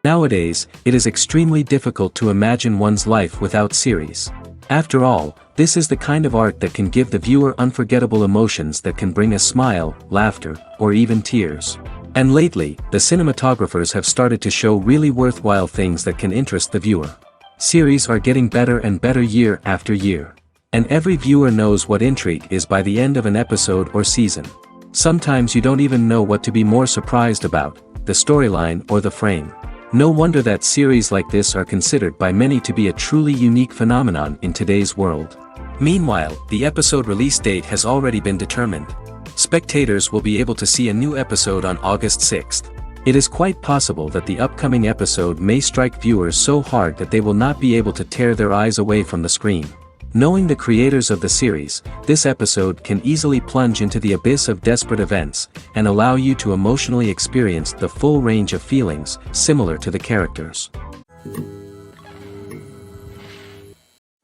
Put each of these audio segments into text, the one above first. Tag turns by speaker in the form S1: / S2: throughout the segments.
S1: Nowadays, it is extremely difficult to imagine one's life without series. After all, this is the kind of art that can give the viewer unforgettable emotions that can bring a smile, laughter, or even tears. And lately, the cinematographers have started to show really worthwhile things that can interest the viewer. Series are getting better and better year after year. And every viewer knows what intrigue is by the end of an episode or season. Sometimes you don't even know what to be more surprised about, the storyline or the frame. No wonder that series like this are considered by many to be a truly unique phenomenon in today's world. Meanwhile, the episode release date has already been determined. Spectators will be able to see a new episode on August 6th. It is quite possible that the upcoming episode may strike viewers so hard that they will not be able to tear their eyes away from the screen. Knowing the creators of the series, this episode can easily plunge into the abyss of desperate events, and allow you to emotionally experience the full range of feelings, similar to the characters.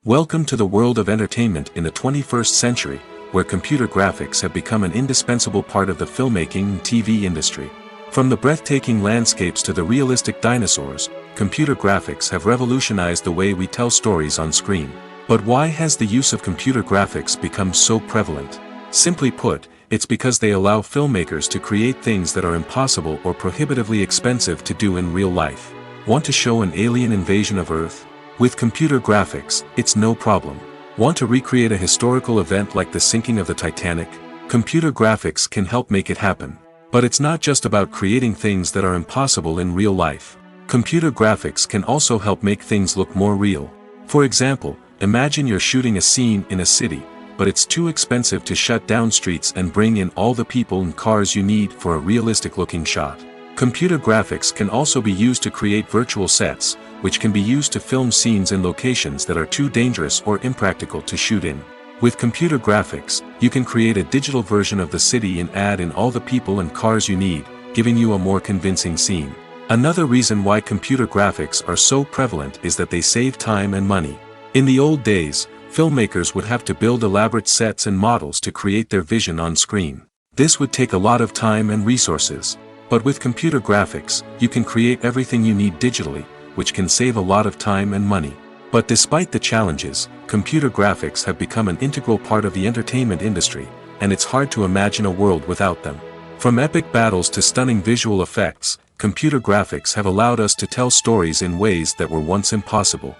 S1: Welcome to the world of entertainment in the 21st century, where computer graphics have become an indispensable part of the filmmaking and TV industry. From the breathtaking landscapes to the realistic dinosaurs, computer graphics have revolutionized the way we tell stories on screen. But why has the use of computer graphics become so prevalent? Simply put, it's because they allow filmmakers to create things that are impossible or prohibitively expensive to do in real life. Want to show an alien invasion of Earth? With computer graphics, it's no problem. Want to recreate a historical event like the sinking of the Titanic? Computer graphics can help make it happen. But it's not just about creating things that are impossible in real life. Computer graphics can also help make things look more real. For example, imagine you're shooting a scene in a city, but it's too expensive to shut down streets and bring in all the people and cars you need for a realistic-looking shot. Computer graphics can also be used to create virtual sets, which can be used to film scenes in locations that are too dangerous or impractical to shoot in. With computer graphics, you can create a digital version of the city and add in all the people and cars you need, giving you a more convincing scene. Another reason why computer graphics are so prevalent is that they save time and money. In the old days, filmmakers would have to build elaborate sets and models to create their vision on screen. This would take a lot of time and resources. But with computer graphics, you can create everything you need digitally, which can save a lot of time and money. But despite the challenges, computer graphics have become an integral part of the entertainment industry, and it's hard to imagine a world without them. From epic battles to stunning visual effects, computer graphics have allowed us to tell stories in ways that were once impossible.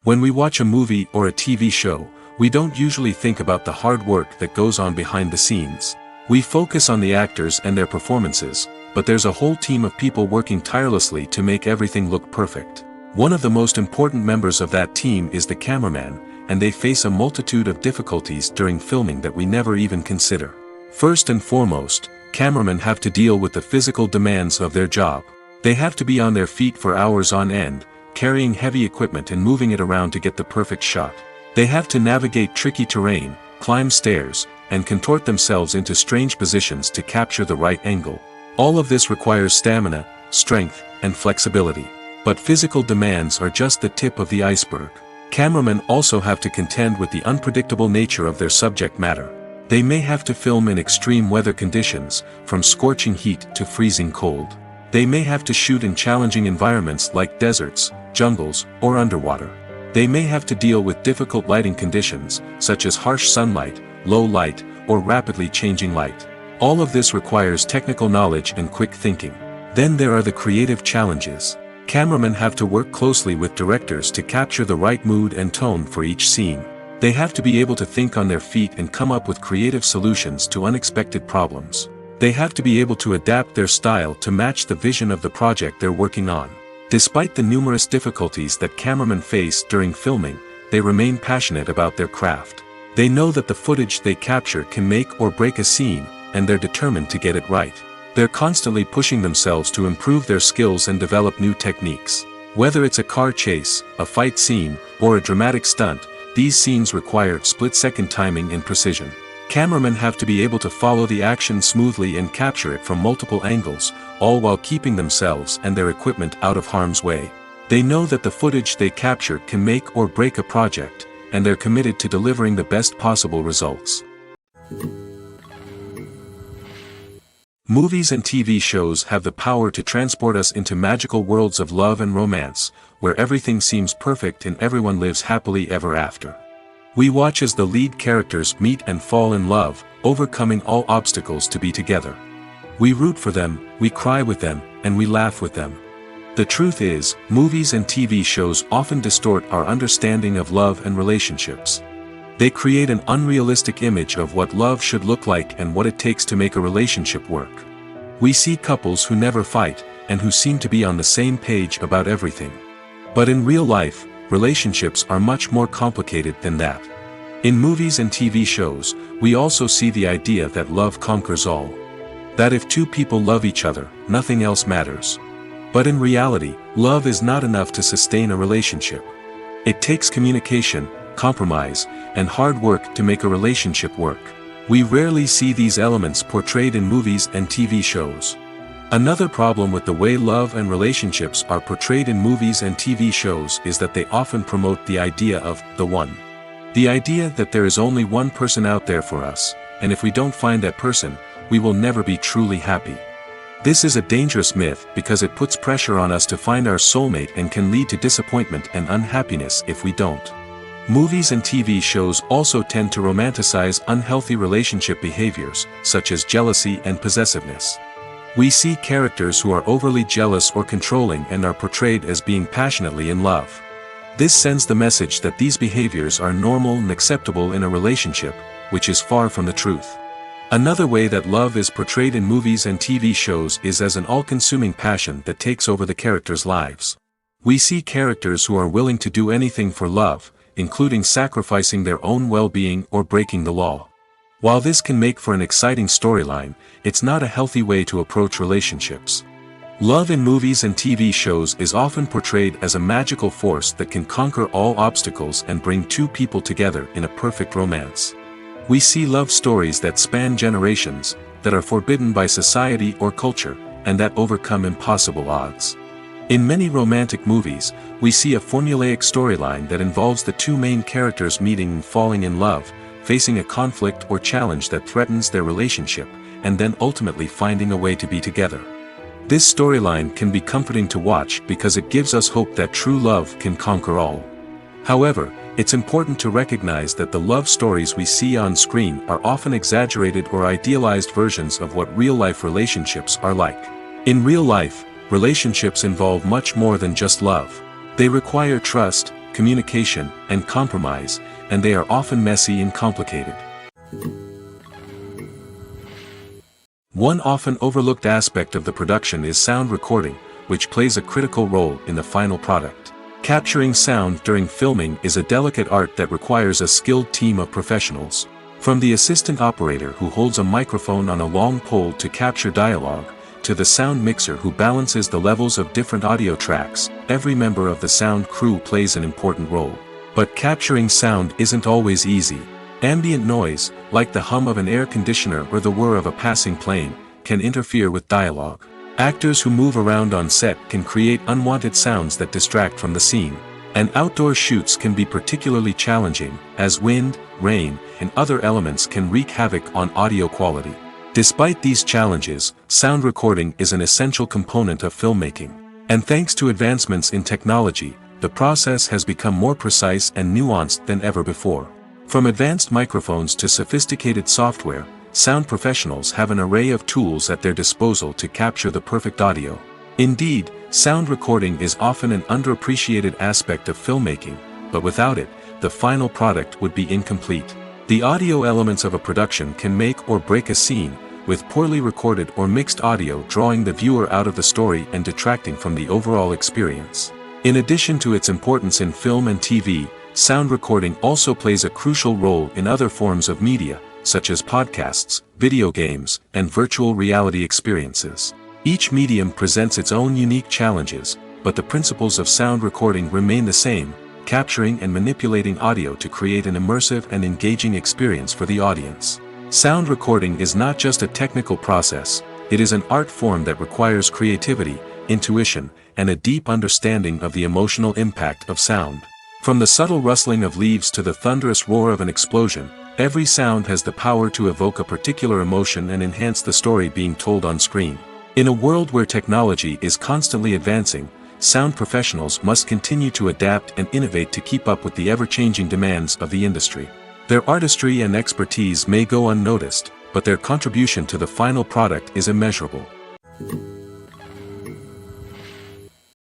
S1: When we watch a movie or a TV show, we don't usually think about the hard work that goes on behind the scenes. We focus on the actors and their performances, but there's a whole team of people working tirelessly to make everything look perfect. One of the most important members of that team is the cameraman, and they face a multitude of difficulties during filming that we never even consider. First and foremost, cameramen have to deal with the physical demands of their job. They have to be on their feet for hours on end, carrying heavy equipment and moving it around to get the perfect shot. They have to navigate tricky terrain, climb stairs, and contort themselves into strange positions to capture the right angle. All of this requires stamina, strength, and flexibility. But physical demands are just the tip of the iceberg. Cameramen also have to contend with the unpredictable nature of their subject matter. They may have to film in extreme weather conditions, from scorching heat to freezing cold. They may have to shoot in challenging environments like deserts, jungles, or underwater. They may have to deal with difficult lighting conditions, such as harsh sunlight, low light, or rapidly changing light. All of this requires technical knowledge and quick thinking. Then there are the creative challenges. Cameramen have to work closely with directors to capture the right mood and tone for each scene. They have to be able to think on their feet and come up with creative solutions to unexpected problems. They have to be able to adapt their style to match the vision of the project they're working on. Despite the numerous difficulties that cameramen face during filming, they remain passionate about their craft. They know that the footage they capture can make or break a scene, and they're determined to get it right. They're constantly pushing themselves to improve their skills and develop new techniques. Whether it's a car chase, a fight scene, or a dramatic stunt, these scenes require split-second timing and precision. Cameramen have to be able to follow the action smoothly and capture it from multiple angles, all while keeping themselves and their equipment out of harm's way. They know that the footage they capture can make or break a project, and they're committed to delivering the best possible results. Movies and TV shows have the power to transport us into magical worlds of love and romance, where everything seems perfect and everyone lives happily ever after. We watch as the lead characters meet and fall in love, overcoming all obstacles to be together. We root for them, we cry with them, and we laugh with them. The truth is, movies and TV shows often distort our understanding of love and relationships. They create an unrealistic image of what love should look like and what it takes to make a relationship work. We see couples who never fight, and who seem to be on the same page about everything. But in real life, relationships are much more complicated than that. In movies and TV shows, we also see the idea that love conquers all. That if two people love each other, nothing else matters. But in reality, love is not enough to sustain a relationship. It takes communication, compromise, and hard work to make a relationship work. We rarely see these elements portrayed in movies and TV shows. Another problem with the way love and relationships are portrayed in movies and TV shows is that they often promote the idea of the one. The idea that there is only one person out there for us, and if we don't find that person, we will never be truly happy. This is a dangerous myth because it puts pressure on us to find our soulmate and can lead to disappointment and unhappiness if we don't. Movies and TV shows also tend to romanticize unhealthy relationship behaviors, such as jealousy and possessiveness. We see characters who are overly jealous or controlling and are portrayed as being passionately in love. This sends the message that these behaviors are normal and acceptable in a relationship, which is far from the truth. Another way that love is portrayed in movies and TV shows is as an all-consuming passion that takes over the characters' lives. We see characters who are willing to do anything for love, including sacrificing their own well-being or breaking the law. While this can make for an exciting storyline, it's not a healthy way to approach relationships. Love in movies and TV shows is often portrayed as a magical force that can conquer all obstacles and bring two people together in a perfect romance. We see love stories that span generations, that are forbidden by society or culture, and that overcome impossible odds. In many romantic movies, we see a formulaic storyline that involves the two main characters meeting and falling in love, facing a conflict or challenge that threatens their relationship, and then ultimately finding a way to be together. This storyline can be comforting to watch because it gives us hope that true love can conquer all. However, it's important to recognize that the love stories we see on screen are often exaggerated or idealized versions of what real-life relationships are like. In real life, relationships involve much more than just love. They require trust, communication, and compromise, and they are often messy and complicated. One often overlooked aspect of the production is sound recording, which plays a critical role in the final product. Capturing sound during filming is a delicate art that requires a skilled team of professionals. From the assistant operator who holds a microphone on a long pole to capture dialogue, to the sound mixer who balances the levels of different audio tracks, every member of the sound crew plays an important role. But capturing sound isn't always easy. Ambient noise, like the hum of an air conditioner or the whir of a passing plane, can interfere with dialogue. Actors who move around on set can create unwanted sounds that distract from the scene. And outdoor shoots can be particularly challenging, as wind, rain, and other elements can wreak havoc on audio quality. Despite these challenges, sound recording is an essential component of filmmaking. And thanks to advancements in technology, the process has become more precise and nuanced than ever before. From advanced microphones to sophisticated software, sound professionals have an array of tools at their disposal to capture the perfect audio. Indeed, sound recording is often an underappreciated aspect of filmmaking, but without it, the final product would be incomplete. The audio elements of a production can make or break a scene, with poorly recorded or mixed audio drawing the viewer out of the story and detracting from the overall experience. In addition to its importance in film and TV, sound recording also plays a crucial role in other forms of media, such as podcasts, video games, and virtual reality experiences. Each medium presents its own unique challenges, but the principles of sound recording remain the same, capturing and manipulating audio to create an immersive and engaging experience for the audience. Sound recording is not just a technical process, it is an art form that requires creativity, intuition, and a deep understanding of the emotional impact of sound. From the subtle rustling of leaves to the thunderous roar of an explosion, Every sound has the power to evoke a particular emotion and enhance the story being told on screen. In a world where technology is constantly advancing, sound professionals must continue to adapt and innovate to keep up with the ever-changing demands of the industry. Their artistry and expertise may go unnoticed, but their contribution to the final product is immeasurable.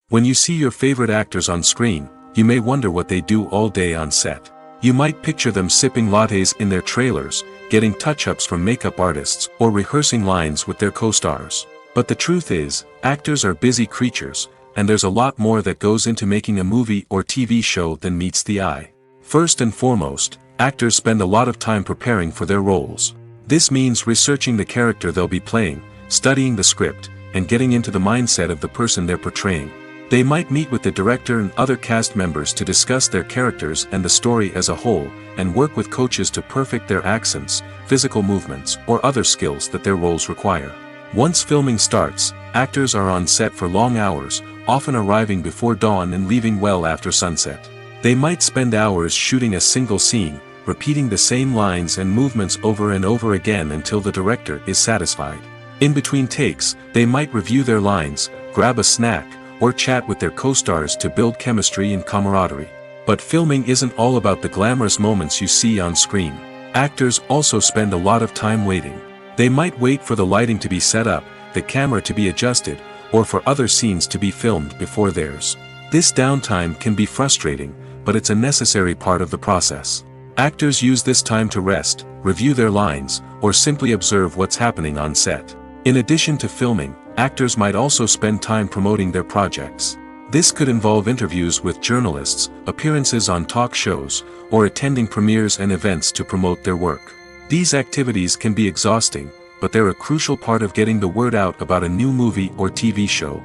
S1: When you see your favorite actors on screen, you may wonder what they do all day on set. You might picture them sipping lattes in their trailers, getting touch-ups from makeup artists, or rehearsing lines with their co-stars. But the truth is, actors are busy creatures, and there's a lot more that goes into making a movie or TV show than meets the eye. First and foremost, actors spend a lot of time preparing for their roles. This means researching the character they'll be playing, studying the script, and getting into the mindset of the person they're portraying. They might meet with the director and other cast members to discuss their characters and the story as a whole, and work with coaches to perfect their accents, physical movements, or other skills that their roles require. Once filming starts, actors are on set for long hours, often arriving before dawn and leaving well after sunset. They might spend hours shooting a single scene, repeating the same lines and movements over and over again until the director is satisfied. In between takes, they might review their lines, grab a snack, or chat with their co-stars to build chemistry and camaraderie. But filming isn't all about the glamorous moments you see on screen. Actors also spend a lot of time waiting. They might wait for the lighting to be set up, the camera to be adjusted, or for other scenes to be filmed before theirs. This downtime can be frustrating, but it's a necessary part of the process. Actors use this time to rest, review their lines, or simply observe what's happening on set. In addition to filming, actors might also spend time promoting their projects. This could involve interviews with journalists, appearances on talk shows, or attending premieres and events to promote their work. These activities can be exhausting, but they're a crucial part of getting the word out about a new movie or TV show.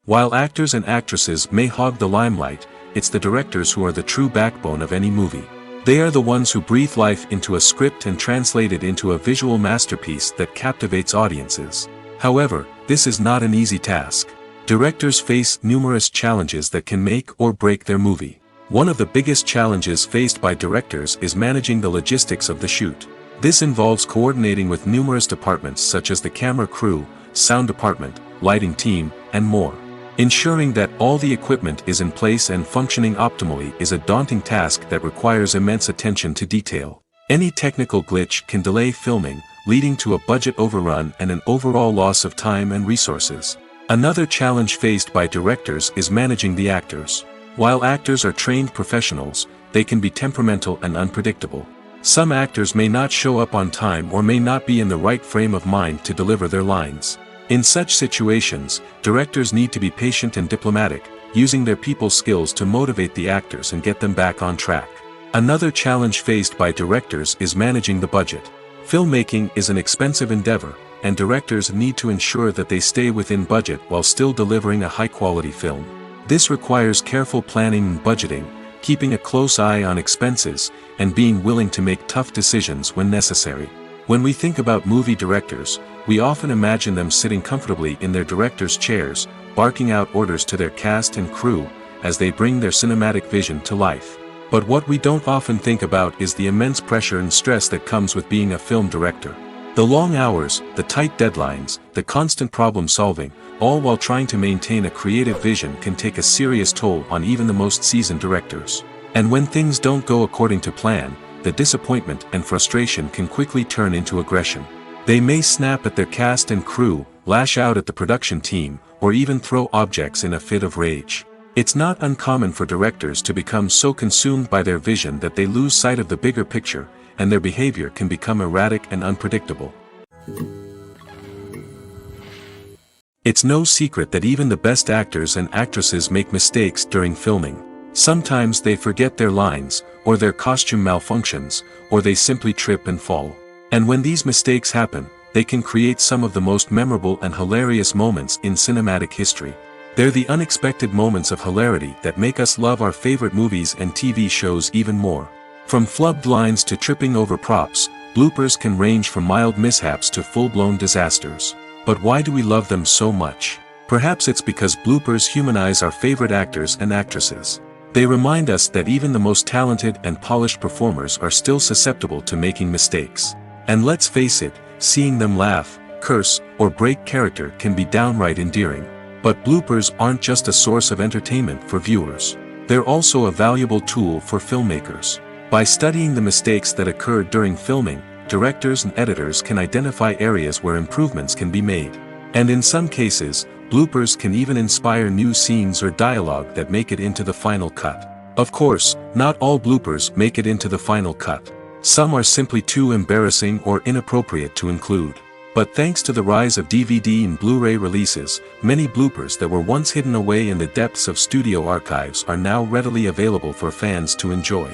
S1: While actors and actresses may hog the limelight, it's the directors who are the true backbone of any movie. They are the ones who breathe life into a script and translate it into a visual masterpiece that captivates audiences. However, this is not an easy task. Directors face numerous challenges that can make or break their movie. One of the biggest challenges faced by directors is managing the logistics of the shoot. This involves coordinating with numerous departments such as the camera crew, sound department, lighting team, and more. Ensuring that all the equipment is in place and functioning optimally is a daunting task that requires immense attention to detail. Any technical glitch can delay filming, leading to a budget overrun and an overall loss of time and resources. Another challenge faced by directors is managing the actors. While actors are trained professionals, they can be temperamental and unpredictable. Some actors may not show up on time or may not be in the right frame of mind to deliver their lines. In such situations, directors need to be patient and diplomatic, using their people skills to motivate the actors and get them back on track. Another challenge faced by directors is managing the budget. Filmmaking is an expensive endeavor, and directors need to ensure that they stay within budget while still delivering a high-quality film. This requires careful planning and budgeting, keeping a close eye on expenses, and being willing to make tough decisions when necessary. When we think about movie directors, we often imagine them sitting comfortably in their director's chairs, barking out orders to their cast and crew, as they bring their cinematic vision to life. But what we don't often think about is the immense pressure and stress that comes with being a film director. The long hours, the tight deadlines, the constant problem solving, all while trying to maintain a creative vision can take a serious toll on even the most seasoned directors. And when things don't go according to plan, the disappointment and frustration can quickly turn into aggression. They may snap at their cast and crew, lash out at the production team, or even throw objects in a fit of rage. It's not uncommon for directors to become so consumed by their vision that they lose sight of the bigger picture, and their behavior can become erratic and unpredictable. It's no secret that even the best actors and actresses make mistakes during filming. Sometimes they forget their lines, or their costume malfunctions, or they simply trip and fall. And when these mistakes happen, they can create some of the most memorable and hilarious moments in cinematic history. They're the unexpected moments of hilarity that make us love our favorite movies and TV shows even more. From flubbed lines to tripping over props, bloopers can range from mild mishaps to full-blown disasters. But why do we love them so much? Perhaps it's because bloopers humanize our favorite actors and actresses. They remind us that even the most talented and polished performers are still susceptible to making mistakes. And let's face it, seeing them laugh, curse, or break character can be downright endearing. But bloopers aren't just a source of entertainment for viewers. They're also a valuable tool for filmmakers. By studying the mistakes that occurred during filming, directors and editors can identify areas where improvements can be made. And in some cases, bloopers can even inspire new scenes or dialogue that make it into the final cut. Of course, not all bloopers make it into the final cut. Some are simply too embarrassing or inappropriate to include. But thanks to the rise of DVD and Blu-ray releases, many bloopers that were once hidden away in the depths of studio archives are now readily available for fans to enjoy.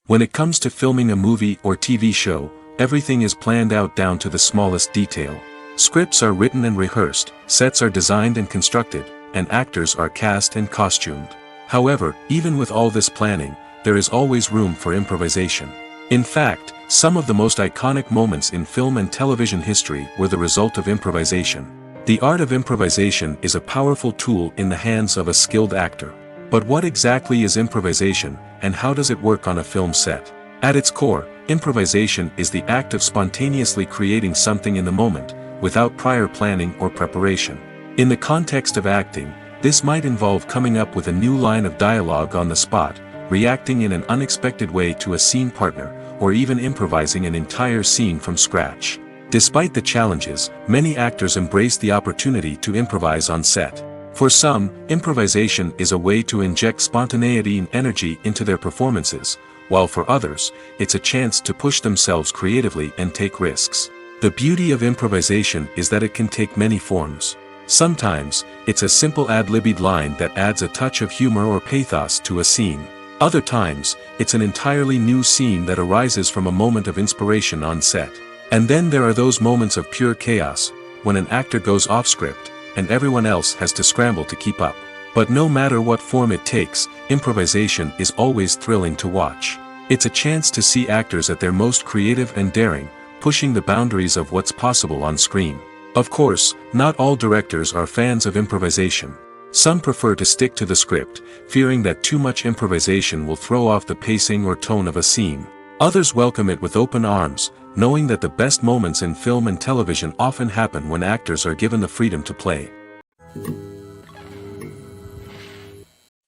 S1: When it comes to filming a movie or TV show, everything is planned out down to the smallest detail. Scripts are written and rehearsed, sets are designed and constructed, and actors are cast and costumed. However, even with all this planning, there is always room for improvisation. In fact, some of the most iconic moments in film and television history were the result of improvisation. The art of improvisation is a powerful tool in the hands of a skilled actor. But what exactly is improvisation, and how does it work on a film set? At its core, improvisation is the act of spontaneously creating something in the moment, without prior planning or preparation. In the context of acting, this might involve coming up with a new line of dialogue on the spot, reacting in an unexpected way to a scene partner, or even improvising an entire scene from scratch. Despite the challenges, many actors embrace the opportunity to improvise on set. For some, improvisation is a way to inject spontaneity and energy into their performances, while for others, it's a chance to push themselves creatively and take risks. The beauty of improvisation is that it can take many forms. Sometimes, it's a simple ad-libbed line that adds a touch of humor or pathos to a scene. Other times, it's an entirely new scene that arises from a moment of inspiration on set. And then there are those moments of pure chaos, when an actor goes off script, and everyone else has to scramble to keep up. But no matter what form it takes, improvisation is always thrilling to watch. It's a chance to see actors at their most creative and daring, pushing the boundaries of what's possible on screen. Of course, not all directors are fans of improvisation. Some prefer to stick to the script, fearing that too much improvisation will throw off the pacing or tone of a scene. Others welcome it with open arms, knowing that the best moments in film and television often happen when actors are given the freedom to play.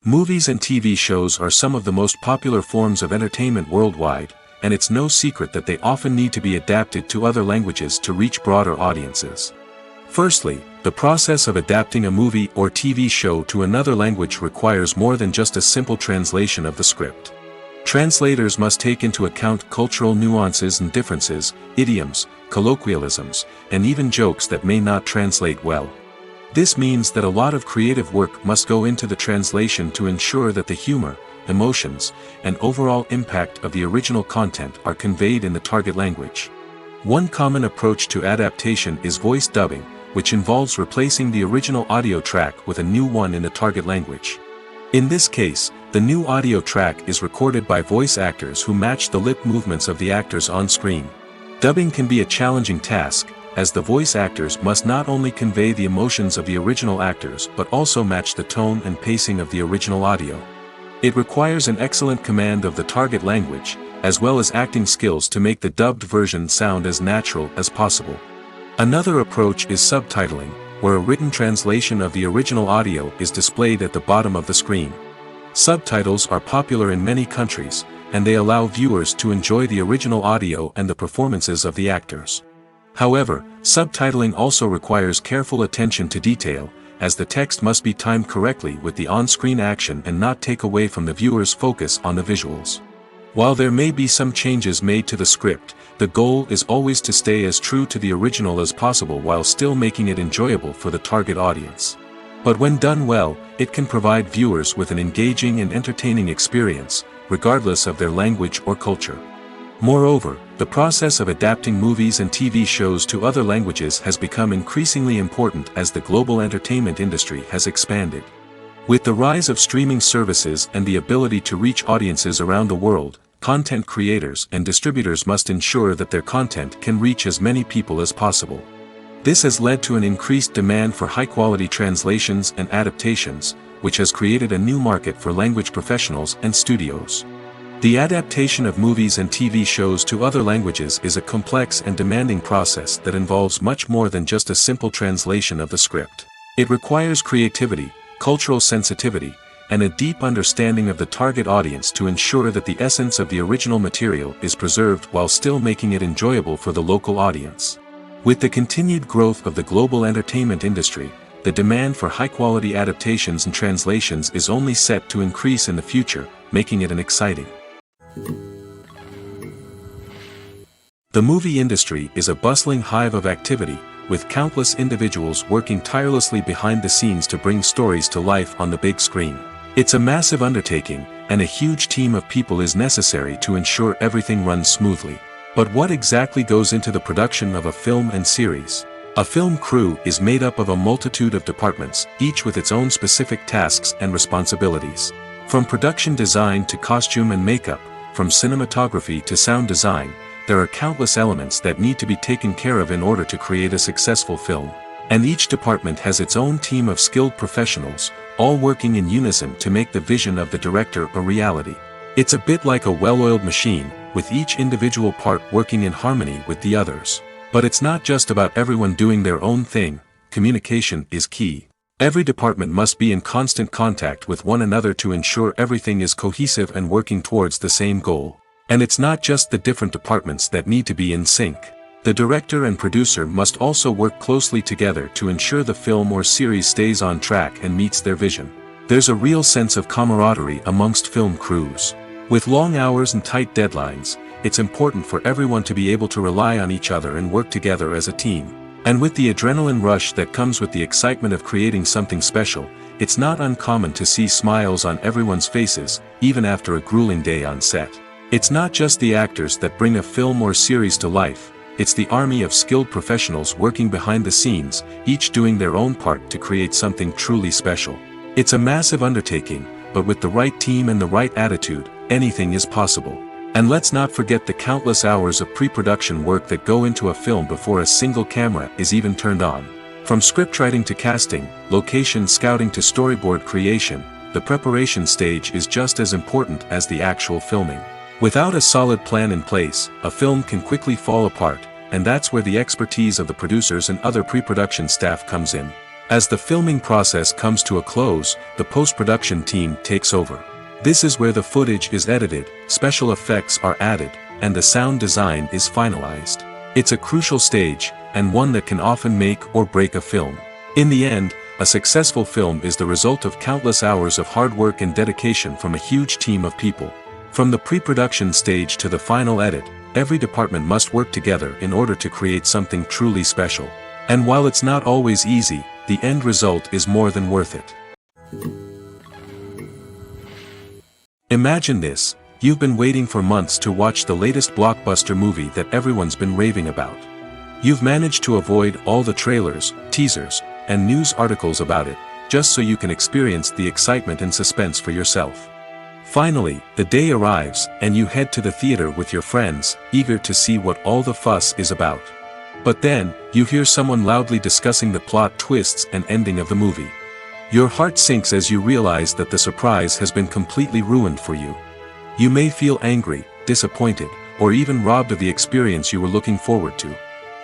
S1: Movies and TV shows are some of the most popular forms of entertainment worldwide, and it's no secret that they often need to be adapted to other languages to reach broader audiences. Firstly, the process of adapting a movie or TV show to another language requires more than just a simple translation of the script. Translators must take into account cultural nuances and differences, idioms, colloquialisms, and even jokes that may not translate well. This means that a lot of creative work must go into the translation to ensure that the humor, emotions, and overall impact of the original content are conveyed in the target language. One common approach to adaptation is voice dubbing, which involves replacing the original audio track with a new one in the target language. In this case, the new audio track is recorded by voice actors who match the lip movements of the actors on screen. Dubbing can be a challenging task, as the voice actors must not only convey the emotions of the original actors but also match the tone and pacing of the original audio. It requires an excellent command of the target language, as well as acting skills to make the dubbed version sound as natural as possible. Another approach is subtitling, where a written translation of the original audio is displayed at the bottom of the screen. Subtitles are popular in many countries, and they allow viewers to enjoy the original audio and the performances of the actors. However, subtitling also requires careful attention to detail, as the text must be timed correctly with the on-screen action and not take away from the viewer's focus on the visuals. While there may be some changes made to the script, the goal is always to stay as true to the original as possible while still making it enjoyable for the target audience. But when done well, it can provide viewers with an engaging and entertaining experience, regardless of their language or culture. Moreover, the process of adapting movies and TV shows to other languages has become increasingly important as the global entertainment industry has expanded. With the rise of streaming services and the ability to reach audiences around the world, content creators and distributors must ensure that their content can reach as many people as possible. This has led to an increased demand for high-quality translations and adaptations, which has created a new market for language professionals and studios. The adaptation of movies and TV shows to other languages is a complex and demanding process that involves much more than just a simple translation of the script. It requires creativity, cultural sensitivity, and a deep understanding of the target audience to ensure that the essence of the original material is preserved while still making it enjoyable for the local audience. With the continued growth of the global entertainment industry, the demand for high-quality adaptations and translations is only set to increase in the future, making it an exciting. The movie industry is a bustling hive of activity, with countless individuals working tirelessly behind the scenes to bring stories to life on the big screen. It's a massive undertaking, and a huge team of people is necessary to ensure everything runs smoothly. But what exactly goes into the production of a film and series? A film crew is made up of a multitude of departments, each with its own specific tasks and responsibilities. From production design to costume and makeup, from cinematography to sound design, there are countless elements that need to be taken care of in order to create a successful film. And each department has its own team of skilled professionals, all working in unison to make the vision of the director a reality. It's a bit like a well-oiled machine, with each individual part working in harmony with the others. But it's not just about everyone doing their own thing. Communication is key. Every department must be in constant contact with one another to ensure everything is cohesive and working towards the same goal. And it's not just the different departments that need to be in sync. The director and producer must also work closely together to ensure the film or series stays on track and meets their vision. There's a real sense of camaraderie amongst film crews. With long hours and tight deadlines, it's important for everyone to be able to rely on each other and work together as a team. And with the adrenaline rush that comes with the excitement of creating something special, it's not uncommon to see smiles on everyone's faces, even after a grueling day on set. It's not just the actors that bring a film or series to life, it's the army of skilled professionals working behind the scenes, each doing their own part to create something truly special. It's a massive undertaking, but with the right team and the right attitude, anything is possible. And let's not forget the countless hours of pre-production work that go into a film before a single camera is even turned on. From scriptwriting to casting, location scouting to storyboard creation, the preparation stage is just as important as the actual filming. Without a solid plan in place, a film can quickly fall apart, and that's where the expertise of the producers and other pre-production staff comes in. As the filming process comes to a close, the post-production team takes over. This is where the footage is edited, special effects are added, and the sound design is finalized. It's a crucial stage, and one that can often make or break a film. In the end, a successful film is the result of countless hours of hard work and dedication from a huge team of people. From the pre-production stage to the final edit, every department must work together in order to create something truly special. And while it's not always easy, the end result is more than worth it. Imagine this, you've been waiting for months to watch the latest blockbuster movie that everyone's been raving about. You've managed to avoid all the trailers, teasers, and news articles about it, just so you can experience the excitement and suspense for yourself. Finally, the day arrives, and you head to the theater with your friends, eager to see what all the fuss is about. But then, you hear someone loudly discussing the plot twists and ending of the movie. Your heart sinks as you realize that the surprise has been completely ruined for you. You may feel angry, disappointed, or even robbed of the experience you were looking forward to.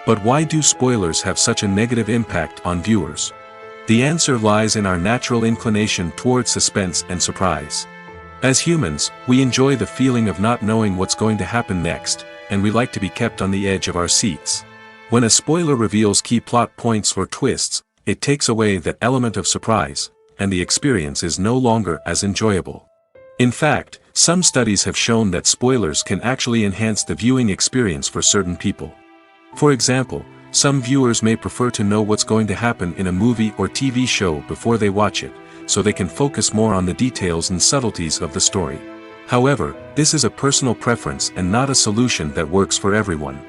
S1: But why do spoilers have such a negative impact on viewers? The answer lies in our natural inclination toward suspense and surprise. As humans, we enjoy the feeling of not knowing what's going to happen next, and we like to be kept on the edge of our seats. When a spoiler reveals key plot points or twists, it takes away that element of surprise, and the experience is no longer as enjoyable. In fact, some studies have shown that spoilers can actually enhance the viewing experience for certain people. For example, some viewers may prefer to know what's going to happen in a movie or TV show before they watch it, so they can focus more on the details and subtleties of the story. However, this is a personal preference and not a solution that works for everyone.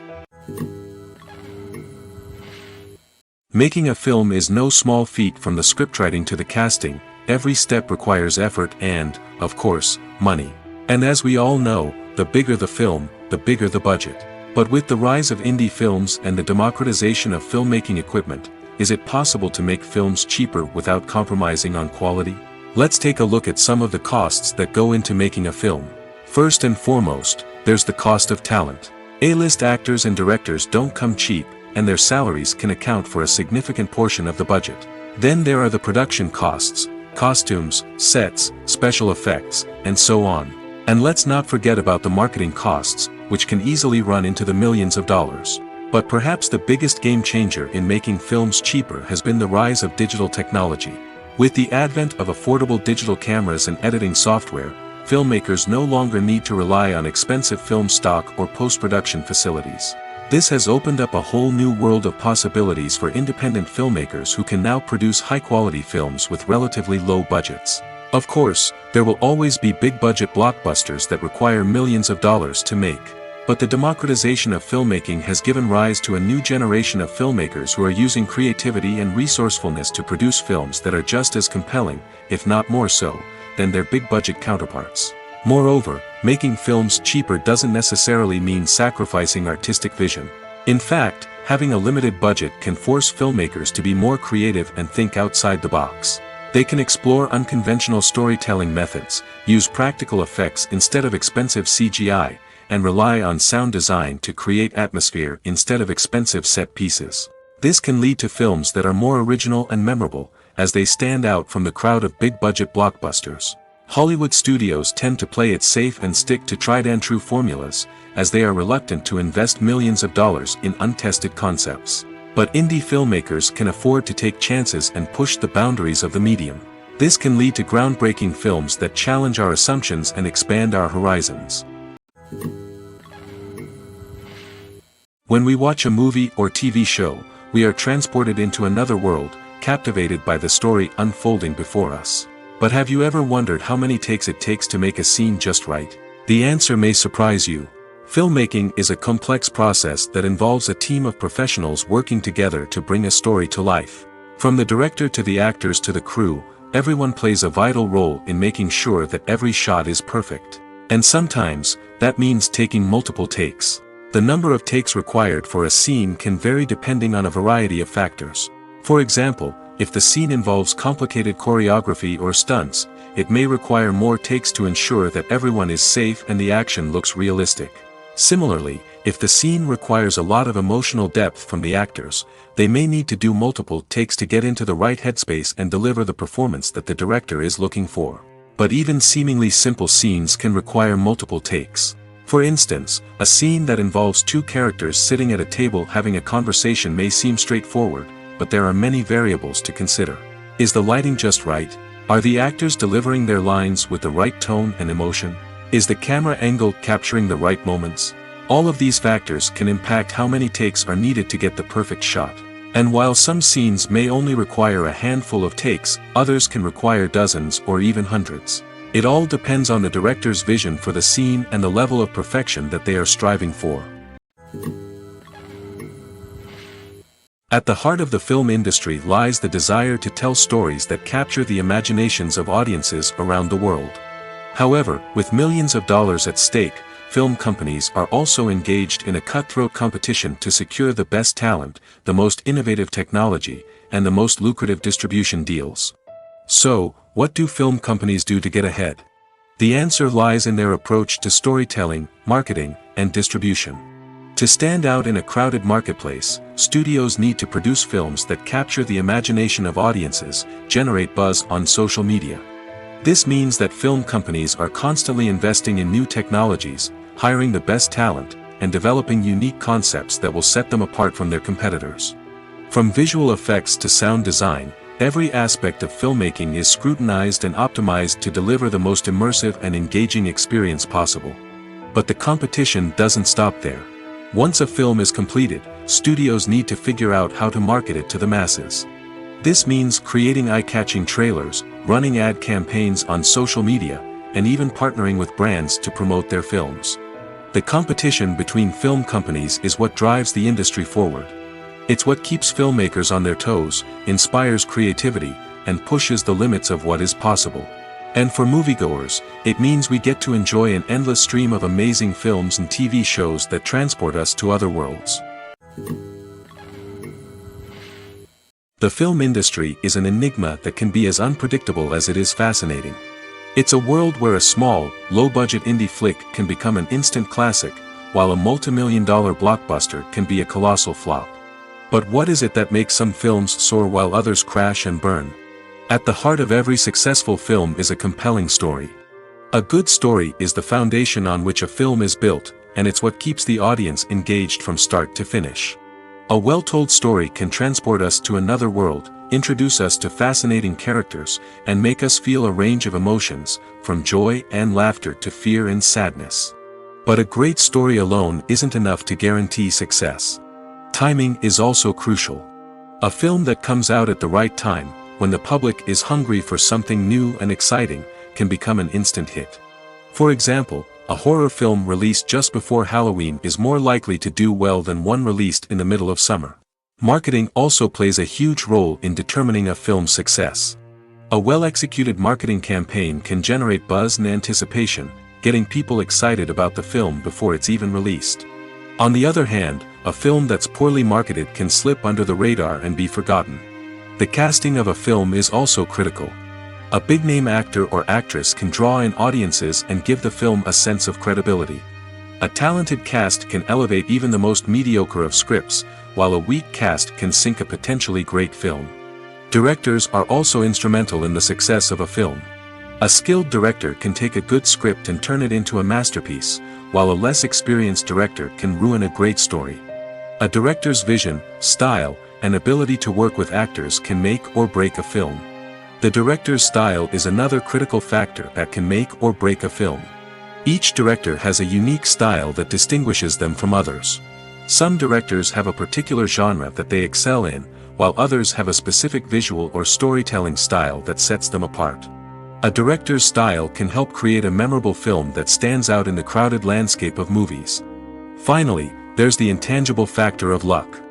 S1: Making a film is no small feat. From the scriptwriting to the casting, every step requires effort and, of course, money. And as we all know, the bigger the film, the bigger the budget. But with the rise of indie films and the democratization of filmmaking equipment, is it possible to make films cheaper without compromising on quality? Let's take a look at some of the costs that go into making a film. First and foremost, there's the cost of talent. A-list actors and directors don't come cheap, and their salaries can account for a significant portion of the budget. Then there are the production costs, costumes, sets, special effects, and so on. And let's not forget about the marketing costs, which can easily run into the millions of dollars. But perhaps the biggest game changer in making films cheaper has been the rise of digital technology. With the advent of affordable digital cameras and editing software, filmmakers no longer need to rely on expensive film stock or post-production facilities. This has opened up a whole new world of possibilities for independent filmmakers who can now produce high-quality films with relatively low budgets. Of course, there will always be big-budget blockbusters that require millions of dollars to make. But the democratization of filmmaking has given rise to a new generation of filmmakers who are using creativity and resourcefulness to produce films that are just as compelling, if not more so, than their big-budget counterparts. Moreover, making films cheaper doesn't necessarily mean sacrificing artistic vision. In fact, having a limited budget can force filmmakers to be more creative and think outside the box. They can explore unconventional storytelling methods, use practical effects instead of expensive CGI, and rely on sound design to create atmosphere instead of expensive set pieces. This can lead to films that are more original and memorable, as they stand out from the crowd of big-budget blockbusters. Hollywood studios tend to play it safe and stick to tried-and-true formulas, as they are reluctant to invest millions of dollars in untested concepts. But indie filmmakers can afford to take chances and push the boundaries of the medium. This can lead to groundbreaking films that challenge our assumptions and expand our horizons. When we watch a movie or TV show, we are transported into another world, captivated by the story unfolding before us. But have you ever wondered how many takes it takes to make a scene just right? The answer may surprise you. Filmmaking is a complex process that involves a team of professionals working together to bring a story to life. From the director to the actors to the crew, everyone plays a vital role in making sure that every shot is perfect. And sometimes, that means taking multiple takes. The number of takes required for a scene can vary depending on a variety of factors. For example, if the scene involves complicated choreography or stunts, it may require more takes to ensure that everyone is safe and the action looks realistic. Similarly, if the scene requires a lot of emotional depth from the actors, they may need to do multiple takes to get into the right headspace and deliver the performance that the director is looking for. But even seemingly simple scenes can require multiple takes. For instance, a scene that involves two characters sitting at a table having a conversation may seem straightforward, but there are many variables to consider. Is the lighting just right? Are the actors delivering their lines with the right tone and emotion? Is the camera angle capturing the right moments? All of these factors can impact how many takes are needed to get the perfect shot. And while some scenes may only require a handful of takes, others can require dozens or even hundreds. It all depends on the director's vision for the scene and the level of perfection that they are striving for. At the heart of the film industry lies the desire to tell stories that capture the imaginations of audiences around the world. However, with millions of dollars at stake, film companies are also engaged in a cutthroat competition to secure the best talent, the most innovative technology, and the most lucrative distribution deals. So, what do film companies do to get ahead? The answer lies in their approach to storytelling, marketing, and distribution. To stand out in a crowded marketplace, studios need to produce films that capture the imagination of audiences, generate buzz on social media. This means that film companies are constantly investing in new technologies, hiring the best talent, and developing unique concepts that will set them apart from their competitors. From visual effects to sound design, every aspect of filmmaking is scrutinized and optimized to deliver the most immersive and engaging experience possible. But the competition doesn't stop there. Once a film is completed, studios need to figure out how to market it to the masses. This means creating eye-catching trailers, running ad campaigns on social media, and even partnering with brands to promote their films. The competition between film companies is what drives the industry forward. It's what keeps filmmakers on their toes, inspires creativity, and pushes the limits of what is possible. And for moviegoers, it means we get to enjoy an endless stream of amazing films and TV shows that transport us to other worlds. The film industry is an enigma that can be as unpredictable as it is fascinating. It's a world where a small, low-budget indie flick can become an instant classic, while a multi-million-dollar blockbuster can be a colossal flop. But what is it that makes some films soar while others crash and burn? At the heart of every successful film is a compelling story. A good story is the foundation on which a film is built, and it's what keeps the audience engaged from start to finish. A well-told story can transport us to another world, introduce us to fascinating characters, and make us feel a range of emotions, from joy and laughter to fear and sadness. But a great story alone isn't enough to guarantee success. Timing is also crucial. A film that comes out at the right time, when the public is hungry for something new and exciting, can become an instant hit. For example, a horror film released just before Halloween is more likely to do well than one released in the middle of summer. Marketing also plays a huge role in determining a film's success. A well-executed marketing campaign can generate buzz and anticipation, getting people excited about the film before it's even released. On the other hand, a film that's poorly marketed can slip under the radar and be forgotten. The casting of a film is also critical. A big-name actor or actress can draw in audiences and give the film a sense of credibility. A talented cast can elevate even the most mediocre of scripts, while a weak cast can sink a potentially great film. Directors are also instrumental in the success of a film. A skilled director can take a good script and turn it into a masterpiece, while a less experienced director can ruin a great story. A director's vision, style, and ability to work with actors can make or break a film. The director's style is another critical factor that can make or break a film. Each director has a unique style that distinguishes them from others. Some directors have a particular genre that they excel in, while others have a specific visual or storytelling style that sets them apart. A director's style can help create a memorable film that stands out in the crowded landscape of movies. Finally, there's the intangible factor of luck.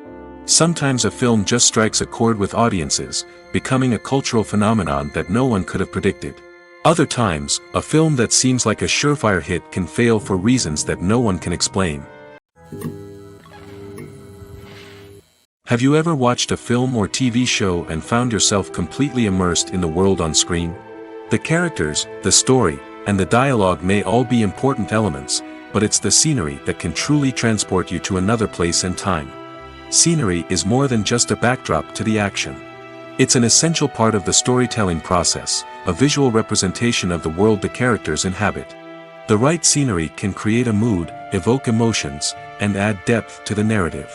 S1: Sometimes a film just strikes a chord with audiences, becoming a cultural phenomenon that no one could have predicted. Other times, a film that seems like a surefire hit can fail for reasons that no one can explain. Have you ever watched a film or TV show and found yourself completely immersed in the world on screen? The characters, the story, and the dialogue may all be important elements, but it's the scenery that can truly transport you to another place and time. Scenery is more than just a backdrop to the action. It's an essential part of the storytelling process, a visual representation of the world the characters inhabit. The right scenery can create a mood, evoke emotions, and add depth to the narrative.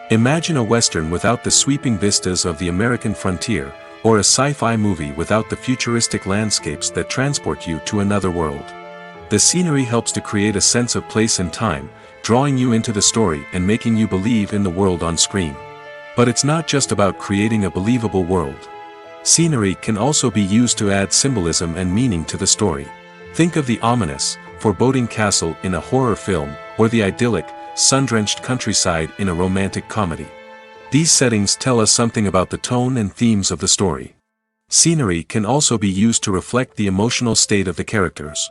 S1: Imagine a Western without the sweeping vistas of the American frontier, or a sci-fi movie without the futuristic landscapes that transport you to another world. The scenery helps to create a sense of place and time, drawing you into the story and making you believe in the world on screen. But it's not just about creating a believable world. Scenery can also be used to add symbolism and meaning to the story. Think of the ominous, foreboding castle in a horror film, or the idyllic, sun-drenched countryside in a romantic comedy. These settings tell us something about the tone and themes of the story. Scenery can also be used to reflect the emotional state of the characters.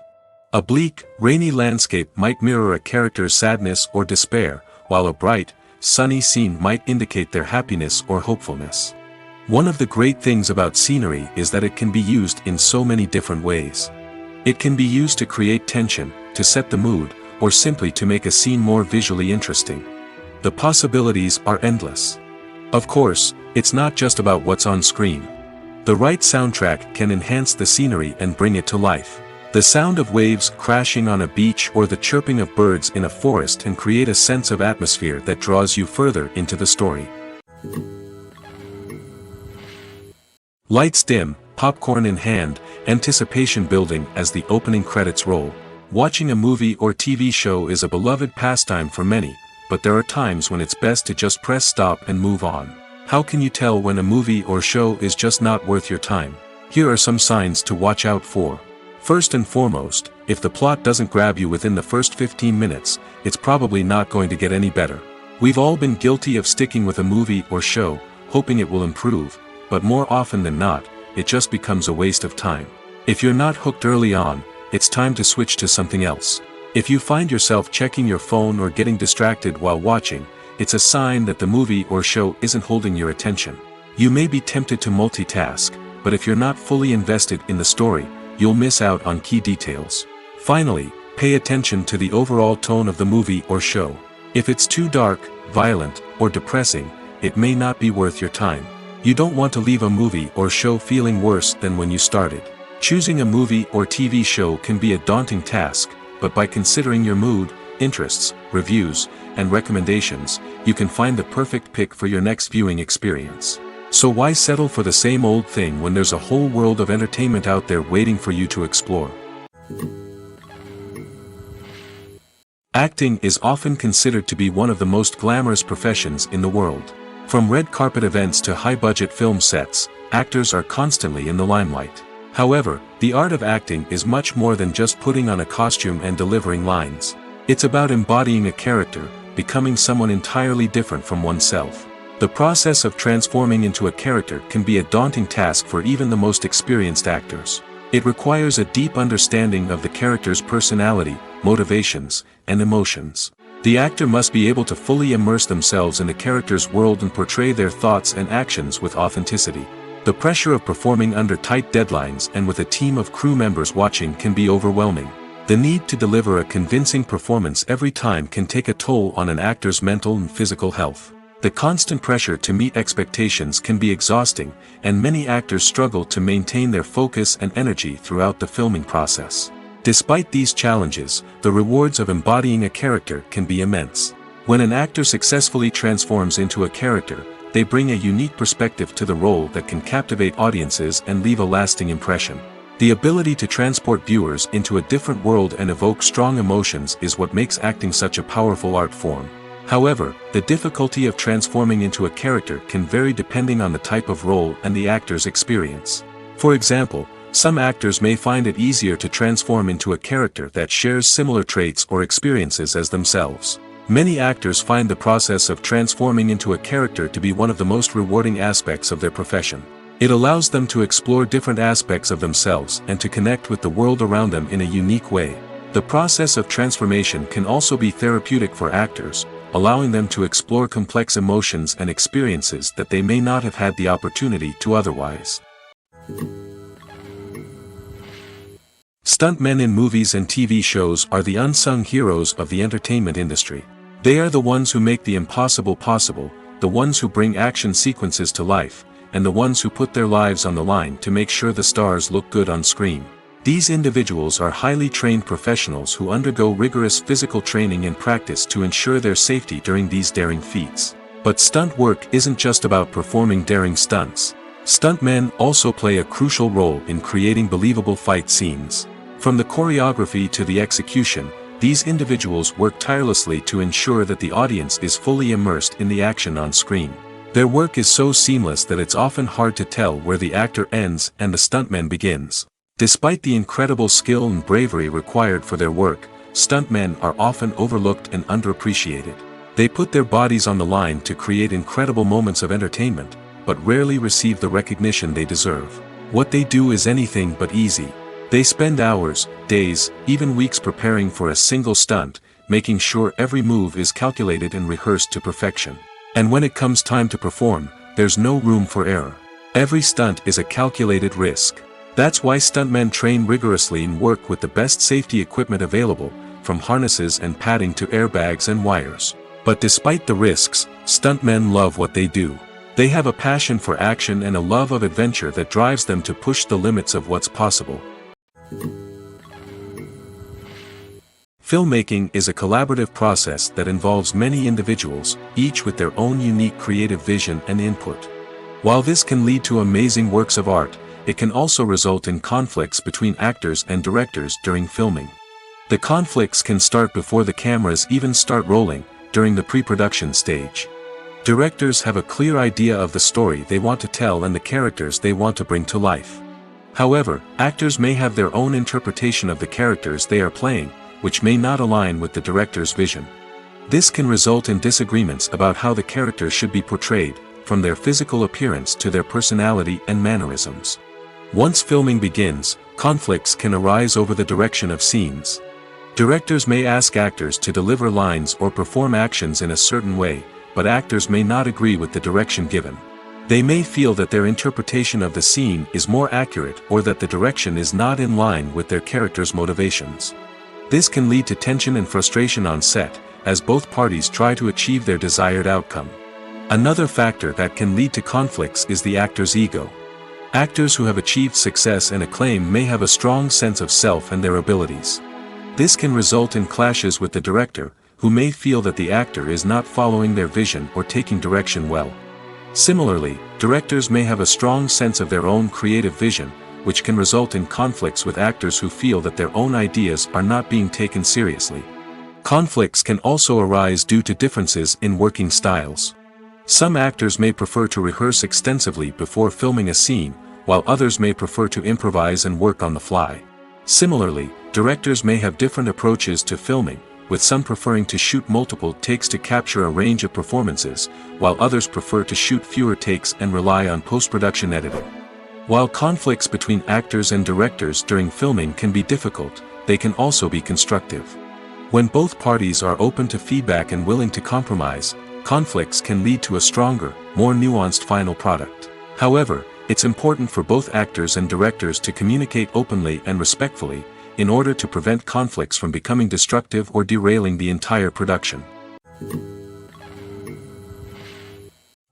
S1: A bleak, rainy landscape might mirror a character's sadness or despair, while a bright, sunny scene might indicate their happiness or hopefulness. One of the great things about scenery is that it can be used in so many different ways. It can be used to create tension, to set the mood, or simply to make a scene more visually interesting. The possibilities are endless. Of course, it's not just about what's on screen. The right soundtrack can enhance the scenery and bring it to life. The sound of waves crashing on a beach or the chirping of birds in a forest can create a sense of atmosphere that draws you further into the story. Lights dim, popcorn in hand, anticipation building as the opening credits roll. Watching a movie or TV show is a beloved pastime for many, but there are times when it's best to just press stop and move on. How can you tell when a movie or show is just not worth your time? Here are some signs to watch out for. First and foremost, if the plot doesn't grab you within the first 15 minutes, it's probably not going to get any better. We've all been guilty of sticking with a movie or show, hoping it will improve, but more often than not, it just becomes a waste of time. If you're not hooked early on, it's time to switch to something else. If you find yourself checking your phone or getting distracted while watching, it's a sign that the movie or show isn't holding your attention. You may be tempted to multitask, but if you're not fully invested in the story, you'll miss out on key details. Finally, pay attention to the overall tone of the movie or show. If it's too dark, violent, or depressing, it may not be worth your time. You don't want to leave a movie or show feeling worse than when you started. Choosing a movie or TV show can be a daunting task, but by considering your mood, interests, reviews, and recommendations, you can find the perfect pick for your next viewing experience. So why settle for the same old thing when there's a whole world of entertainment out there waiting for you to explore? Acting is often considered to be one of the most glamorous professions in the world. From red carpet events to high-budget film sets, actors are constantly in the limelight. However, the art of acting is much more than just putting on a costume and delivering lines. It's about embodying a character, becoming someone entirely different from oneself. The process of transforming into a character can be a daunting task for even the most experienced actors. It requires a deep understanding of the character's personality, motivations, and emotions. The actor must be able to fully immerse themselves in the character's world and portray their thoughts and actions with authenticity. The pressure of performing under tight deadlines and with a team of crew members watching can be overwhelming. The need to deliver a convincing performance every time can take a toll on an actor's mental and physical health. The constant pressure to meet expectations can be exhausting, and many actors struggle to maintain their focus and energy throughout the filming process. Despite these challenges, the rewards of embodying a character can be immense. When an actor successfully transforms into a character, they bring a unique perspective to the role that can captivate audiences and leave a lasting impression. The ability to transport viewers into a different world and evoke strong emotions is what makes acting such a powerful art form. However, the difficulty of transforming into a character can vary depending on the type of role and the actor's experience. For example, some actors may find it easier to transform into a character that shares similar traits or experiences as themselves. Many actors find the process of transforming into a character to be one of the most rewarding aspects of their profession. It allows them to explore different aspects of themselves and to connect with the world around them in a unique way. The process of transformation can also be therapeutic for actors, allowing them to explore complex emotions and experiences that they may not have had the opportunity to otherwise. Stuntmen in movies and TV shows are the unsung heroes of the entertainment industry. They are the ones who make the impossible possible, the ones who bring action sequences to life, and the ones who put their lives on the line to make sure the stars look good on screen. These individuals are highly trained professionals who undergo rigorous physical training and practice to ensure their safety during these daring feats. But stunt work isn't just about performing daring stunts. Stuntmen also play a crucial role in creating believable fight scenes. From the choreography to the execution, these individuals work tirelessly to ensure that the audience is fully immersed in the action on screen. Their work is so seamless that it's often hard to tell where the actor ends and the stuntman begins. Despite the incredible skill and bravery required for their work, stuntmen are often overlooked and underappreciated. They put their bodies on the line to create incredible moments of entertainment, but rarely receive the recognition they deserve. What they do is anything but easy. They spend hours, days, even weeks preparing for a single stunt, making sure every move is calculated and rehearsed to perfection. And when it comes time to perform, there's no room for error. Every stunt is a calculated risk. That's why stuntmen train rigorously and work with the best safety equipment available, from harnesses and padding to airbags and wires. But despite the risks, stuntmen love what they do. They have a passion for action and a love of adventure that drives them to push the limits of what's possible. Filmmaking is a collaborative process that involves many individuals, each with their own unique creative vision and input. While this can lead to amazing works of art, it can also result in conflicts between actors and directors during filming. The conflicts can start before the cameras even start rolling, during the pre-production stage. Directors have a clear idea of the story they want to tell and the characters they want to bring to life. However, actors may have their own interpretation of the characters they are playing, which may not align with the director's vision. This can result in disagreements about how the characters should be portrayed, from their physical appearance to their personality and mannerisms. Once filming begins, Conflicts can arise over the direction of scenes. Directors may ask actors to deliver lines or perform actions in a certain way, but actors may not agree with the direction given. They may feel that their interpretation of the scene is more accurate or that the direction is not in line with their character's motivations. This can lead to tension and frustration on set, as both parties try to achieve their desired outcome. Another factor that can lead to conflicts is the actor's ego. Actors who have achieved success and acclaim may have a strong sense of self and their abilities. This can result in clashes with the director, who may feel that the actor is not following their vision or taking direction well. Similarly, directors may have a strong sense of their own creative vision, which can result in conflicts with actors who feel that their own ideas are not being taken seriously. Conflicts can also arise due to differences in working styles. Some actors may prefer to rehearse extensively before filming a scene, while others may prefer to improvise and work on the fly. Similarly, directors may have different approaches to filming, with some preferring to shoot multiple takes to capture a range of performances, while others prefer to shoot fewer takes and rely on post-production editing. While conflicts between actors and directors during filming can be difficult, they can also be constructive. When both parties are open to feedback and willing to compromise, conflicts can lead to a stronger, more nuanced final product. However, it's important for both actors and directors to communicate openly and respectfully, in order to prevent conflicts from becoming destructive or derailing the entire production.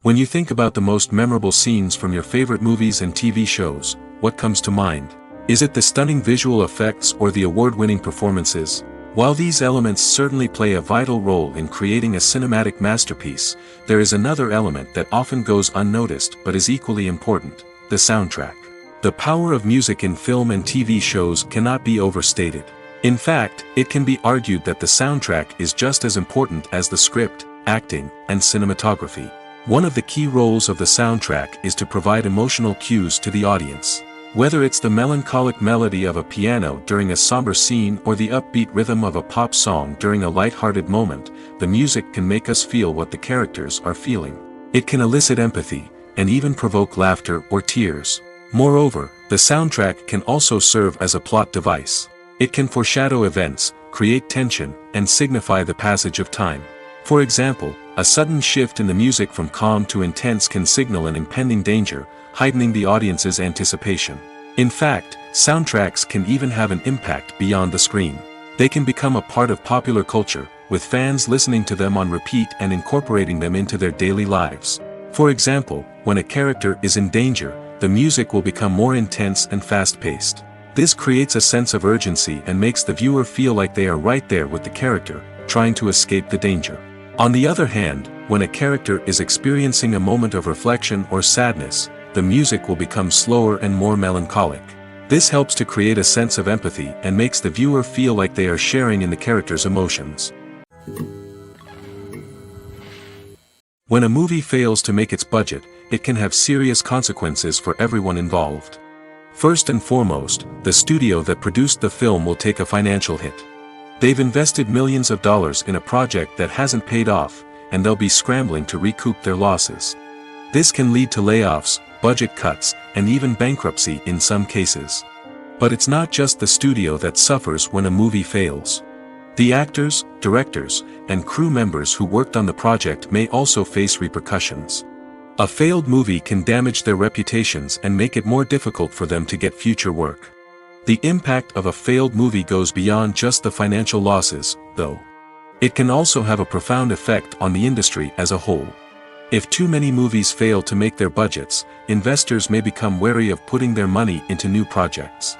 S1: When you think about the most memorable scenes from your favorite movies and TV shows, what comes to mind? Is it the stunning visual effects or the award-winning performances? While these elements certainly play a vital role in creating a cinematic masterpiece, there is another element that often goes unnoticed but is equally important: the soundtrack. The power of music in film and TV shows cannot be overstated. In fact, it can be argued that the soundtrack is just as important as the script, acting, and cinematography. One of the key roles of the soundtrack is to provide emotional cues to the audience. Whether it's the melancholic melody of a piano during a somber scene or the upbeat rhythm of a pop song during a light-hearted moment, the music can make us feel what the characters are feeling. It can elicit empathy, and even provoke laughter or tears. Moreover, the soundtrack can also serve as a plot device. It can foreshadow events, create tension, and signify the passage of time. For example, a sudden shift in the music from calm to intense can signal an impending danger, heightening the audience's anticipation. In fact, soundtracks can even have an impact beyond the screen. They can become a part of popular culture, with fans listening to them on repeat and incorporating them into their daily lives. For example, when a character is in danger, the music will become more intense and fast-paced. This creates a sense of urgency and makes the viewer feel like they are right there with the character, trying to escape the danger. On the other hand, when a character is experiencing a moment of reflection or sadness, the music will become slower and more melancholic. This helps to create a sense of empathy and makes the viewer feel like they are sharing in the character's emotions. When a movie fails to make its budget, it can have serious consequences for everyone involved. First and foremost, the studio that produced the film will take a financial hit. They've invested millions of dollars in a project that hasn't paid off, and they'll be scrambling to recoup their losses. This can lead to layoffs, budget cuts, and even bankruptcy in some cases. But it's not just the studio that suffers when a movie fails. The actors, directors, and crew members who worked on the project may also face repercussions. A failed movie can damage their reputations and make it more difficult for them to get future work. The impact of a failed movie goes beyond just the financial losses, though. It can also have a profound effect on the industry as a whole. If too many movies fail to make their budgets, investors may become wary of putting their money into new projects.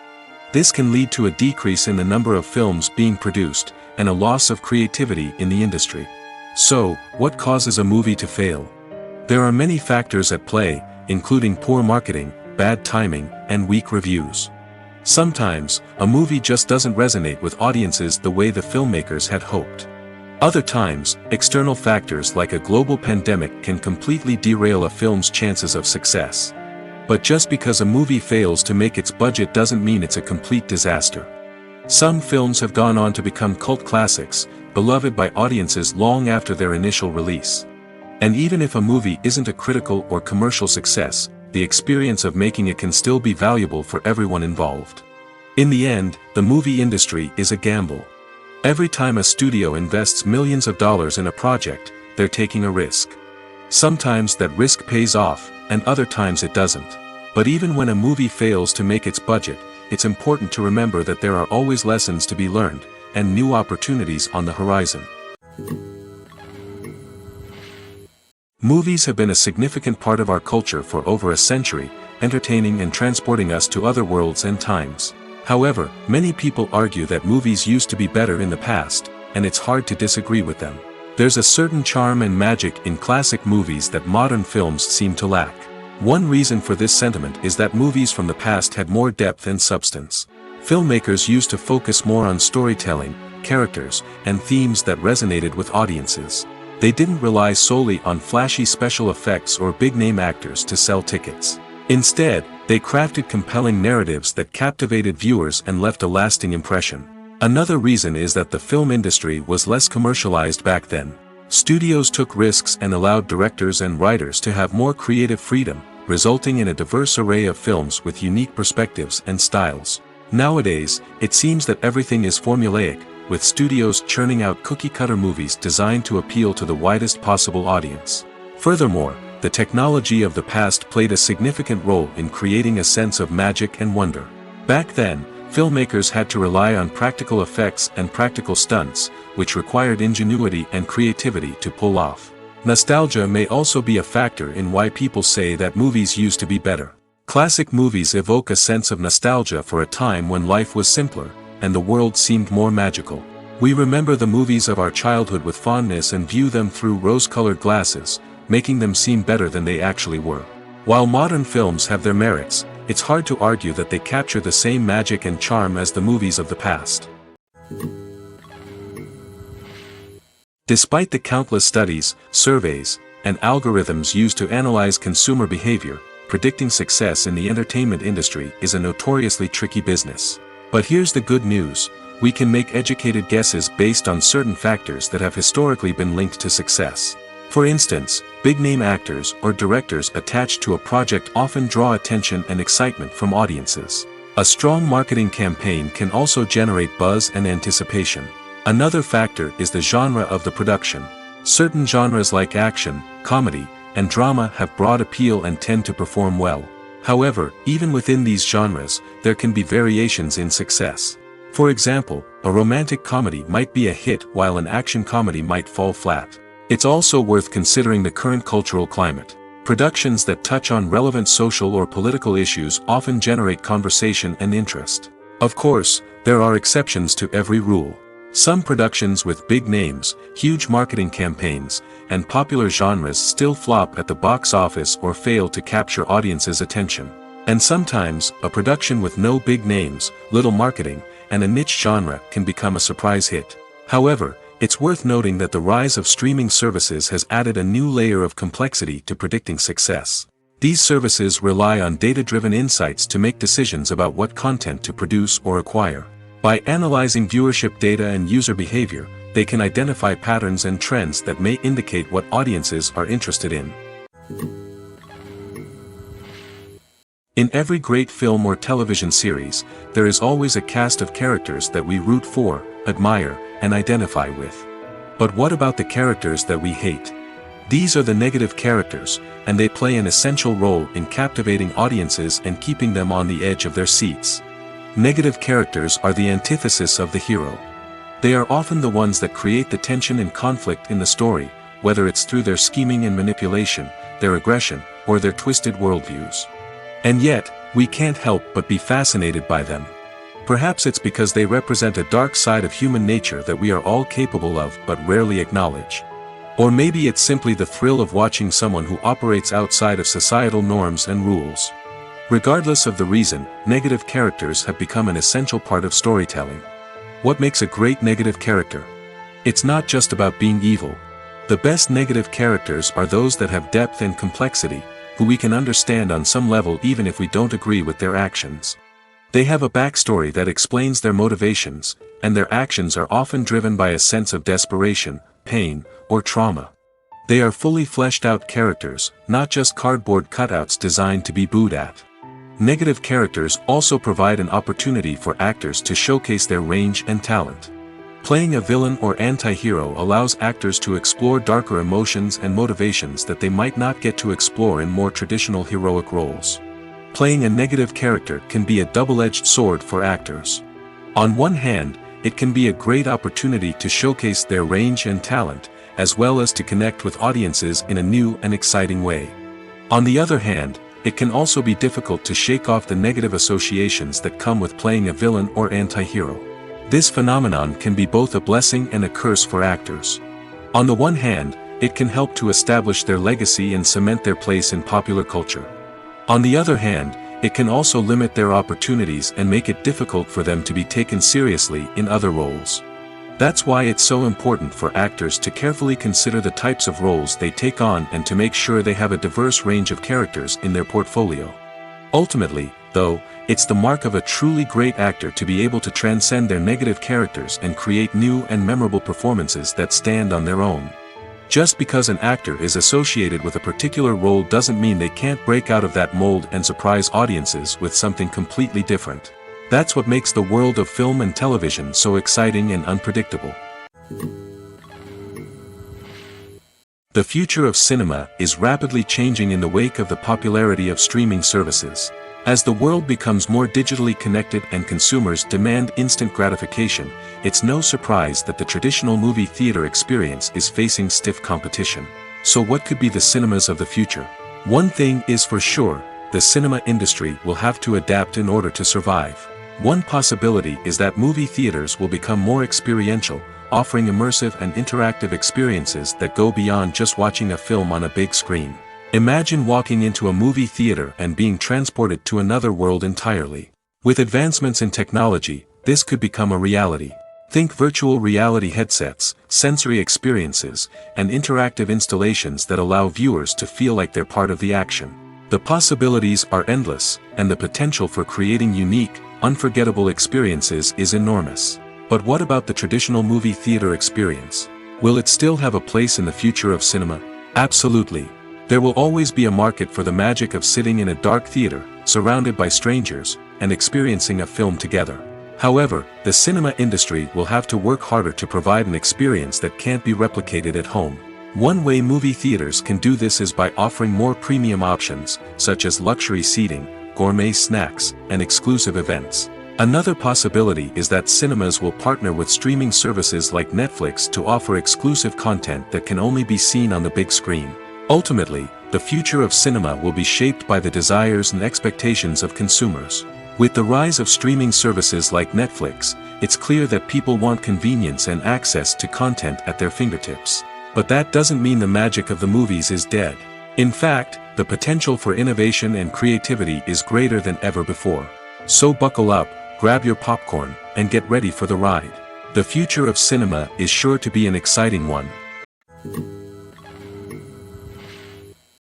S1: This can lead to a decrease in the number of films being produced, and a loss of creativity in the industry. So, what causes a movie to fail? There are many factors at play, including poor marketing, bad timing, and weak reviews. Sometimes, a movie just doesn't resonate with audiences the way the filmmakers had hoped. Other times, external factors like a global pandemic can completely derail a film's chances of success. But just because a movie fails to make its budget doesn't mean it's a complete disaster. Some films have gone on to become cult classics, beloved by audiences long after their initial release. And even if a movie isn't a critical or commercial success, the experience of making it can still be valuable for everyone involved. In the end, the movie industry is a gamble. Every time a studio invests millions of dollars in a project, they're taking a risk. Sometimes that risk pays off, and other times it doesn't. But even when a movie fails to make its budget, it's important to remember that there are always lessons to be learned, and new opportunities on the horizon. Movies have been a significant part of our culture for over a century, entertaining and transporting us to other worlds and times. However, many people argue that movies used to be better in the past, and it's hard to disagree with them. There's a certain charm and magic in classic movies that modern films seem to lack. One reason for this sentiment is that movies from the past had more depth and substance. Filmmakers used to focus more on storytelling, characters, and themes that resonated with audiences. They didn't rely solely on flashy special effects or big-name actors to sell tickets. Instead, they crafted compelling narratives that captivated viewers and left a lasting impression. Another reason is that the film industry was less commercialized back then. Studios took risks and allowed directors and writers to have more creative freedom, resulting in a diverse array of films with unique perspectives and styles. Nowadays, it seems that everything is formulaic, with studios churning out cookie-cutter movies designed to appeal to the widest possible audience. Furthermore, the technology of the past played a significant role in creating a sense of magic and wonder. Back then, filmmakers had to rely on practical effects and practical stunts, which required ingenuity and creativity to pull off. Nostalgia may also be a factor in why people say that movies used to be better. Classic movies evoke a sense of nostalgia for a time when life was simpler, and the world seemed more magical. We remember the movies of our childhood with fondness and view them through rose-colored glasses, making them seem better than they actually were. While modern films have their merits, it's hard to argue that they capture the same magic and charm as the movies of the past. Despite the countless studies, surveys, and algorithms used to analyze consumer behavior, predicting success in the entertainment industry is a notoriously tricky business. But here's the good news: we can make educated guesses based on certain factors that have historically been linked to success. For instance, big-name actors or directors attached to a project often draw attention and excitement from audiences. A strong marketing campaign can also generate buzz and anticipation. Another factor is the genre of the production. Certain genres like action, comedy, and drama have broad appeal and tend to perform well. However, even within these genres, there can be variations in success. For example, a romantic comedy might be a hit while an action comedy might fall flat. It's also worth considering the current cultural climate. Productions that touch on relevant social or political issues often generate conversation and interest. Of course, there are exceptions to every rule. Some productions with big names, huge marketing campaigns, and popular genres still flop at the box office or fail to capture audiences' attention. And sometimes, a production with no big names, little marketing, and a niche genre can become a surprise hit. However, it's worth noting that the rise of streaming services has added a new layer of complexity to predicting success. These services rely on data-driven insights to make decisions about what content to produce or acquire. By analyzing viewership data and user behavior, they can identify patterns and trends that may indicate what audiences are interested in. In every great film or television series, there is always a cast of characters that we root for, admire, and identify with. But what about the characters that we hate? These are the negative characters, and they play an essential role in captivating audiences and keeping them on the edge of their seats. Negative characters are the antithesis of the hero. They are often the ones that create the tension and conflict in the story, whether it's through their scheming and manipulation, their aggression, or their twisted worldviews. And yet, we can't help but be fascinated by them. Perhaps it's because they represent a dark side of human nature that we are all capable of but rarely acknowledge. Or maybe it's simply the thrill of watching someone who operates outside of societal norms and rules. Regardless of the reason, negative characters have become an essential part of storytelling. What makes a great negative character? It's not just about being evil. The best negative characters are those that have depth and complexity, who we can understand on some level even if we don't agree with their actions. They have a backstory that explains their motivations, and their actions are often driven by a sense of desperation, pain, or trauma. They are fully fleshed out characters, not just cardboard cutouts designed to be booed at. Negative characters also provide an opportunity for actors to showcase their range and talent. Playing a villain or anti-hero allows actors to explore darker emotions and motivations that they might not get to explore in more traditional heroic roles. Playing a negative character can be a double-edged sword for actors. On one hand, it can be a great opportunity to showcase their range and talent, as well as to connect with audiences in a new and exciting way. On the other hand, it can also be difficult to shake off the negative associations that come with playing a villain or anti-hero. This phenomenon can be both a blessing and a curse for actors. On the one hand, it can help to establish their legacy and cement their place in popular culture. On the other hand, it can also limit their opportunities and make it difficult for them to be taken seriously in other roles. That's why it's so important for actors to carefully consider the types of roles they take on and to make sure they have a diverse range of characters in their portfolio. Ultimately, though, it's the mark of a truly great actor to be able to transcend their negative characters and create new and memorable performances that stand on their own. Just because an actor is associated with a particular role doesn't mean they can't break out of that mold and surprise audiences with something completely different. That's what makes the world of film and television so exciting and unpredictable. The future of cinema is rapidly changing in the wake of the popularity of streaming services. As the world becomes more digitally connected and consumers demand instant gratification, it's no surprise that the traditional movie theater experience is facing stiff competition. So what could be the cinemas of the future? One thing is for sure, the cinema industry will have to adapt in order to survive. One possibility is that movie theaters will become more experiential, offering immersive and interactive experiences that go beyond just watching a film on a big screen. Imagine walking into a movie theater and being transported to another world entirely. With advancements in technology, this could become a reality. Think virtual reality headsets, sensory experiences, and interactive installations that allow viewers to feel like they're part of the action. The possibilities are endless, and the potential for creating unique, unforgettable experiences is enormous. But what about the traditional movie theater experience? Will it still have a place in the future of cinema? Absolutely. There will always be a market for the magic of sitting in a dark theater, surrounded by strangers, and experiencing a film together. However, the cinema industry will have to work harder to provide an experience that can't be replicated at home. One way movie theaters can do this is by offering more premium options, such as luxury seating, gourmet snacks, and exclusive events. Another possibility is that cinemas will partner with streaming services like Netflix to offer exclusive content that can only be seen on the big screen. Ultimately, the future of cinema will be shaped by the desires and expectations of consumers. With the rise of streaming services like Netflix, it's clear that people want convenience and access to content at their fingertips. But that doesn't mean the magic of the movies is dead. In fact, the potential for innovation and creativity is greater than ever before. So buckle up, grab your popcorn, and get ready for the ride. The future of cinema is sure to be an exciting one.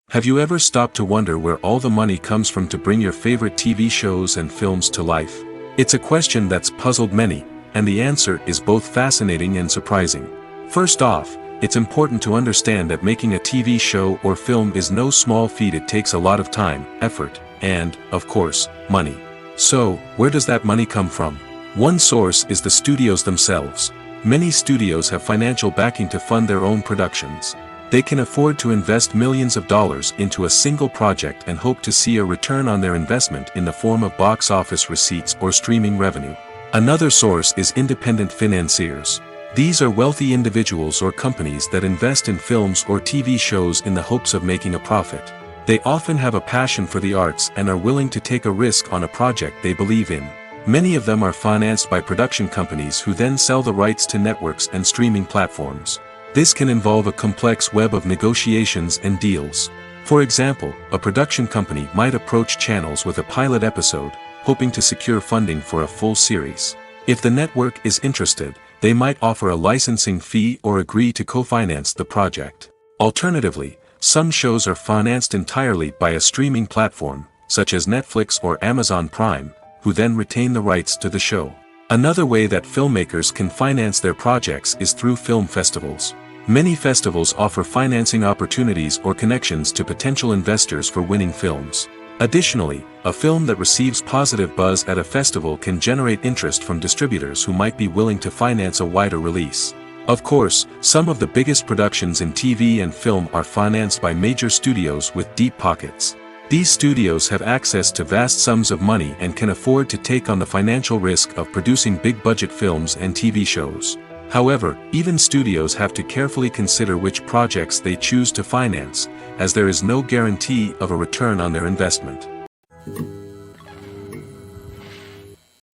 S1: Have you ever stopped to wonder where all the money comes from to bring your favorite TV shows and films to life? It's a question that's puzzled many, and the answer is both fascinating and surprising. First off, it's important to understand that making a TV show or film is no small feat. It takes a lot of time, effort, and, of course, money. So, where does that money come from? One source is the studios themselves. Many studios have financial backing to fund their own productions. They can afford to invest millions of dollars into a single project and hope to see a return on their investment in the form of box office receipts or streaming revenue. Another source is independent financiers. These are wealthy individuals or companies that invest in films or TV shows in the hopes of making a profit. They often have a passion for the arts and are willing to take a risk on a project they believe in. Many of them are financed by production companies who then sell the rights to networks and streaming platforms. This can involve a complex web of negotiations and deals. For example, a production company might approach channels with a pilot episode, hoping to secure funding for a full series. If the network is interested, they might offer a licensing fee or agree to co-finance the project. Alternatively, some shows are financed entirely by a streaming platform, such as Netflix or Amazon Prime, who then retain the rights to the show. Another way that filmmakers can finance their projects is through film festivals. Many festivals offer financing opportunities or connections to potential investors for winning films. Additionally, a film that receives positive buzz at a festival can generate interest from distributors who might be willing to finance a wider release. Of course, some of the biggest productions in TV and film are financed by major studios with deep pockets. These studios have access to vast sums of money and can afford to take on the financial risk of producing big-budget films and TV shows. However, even studios have to carefully consider which projects they choose to finance, as there is no guarantee of a return on their investment.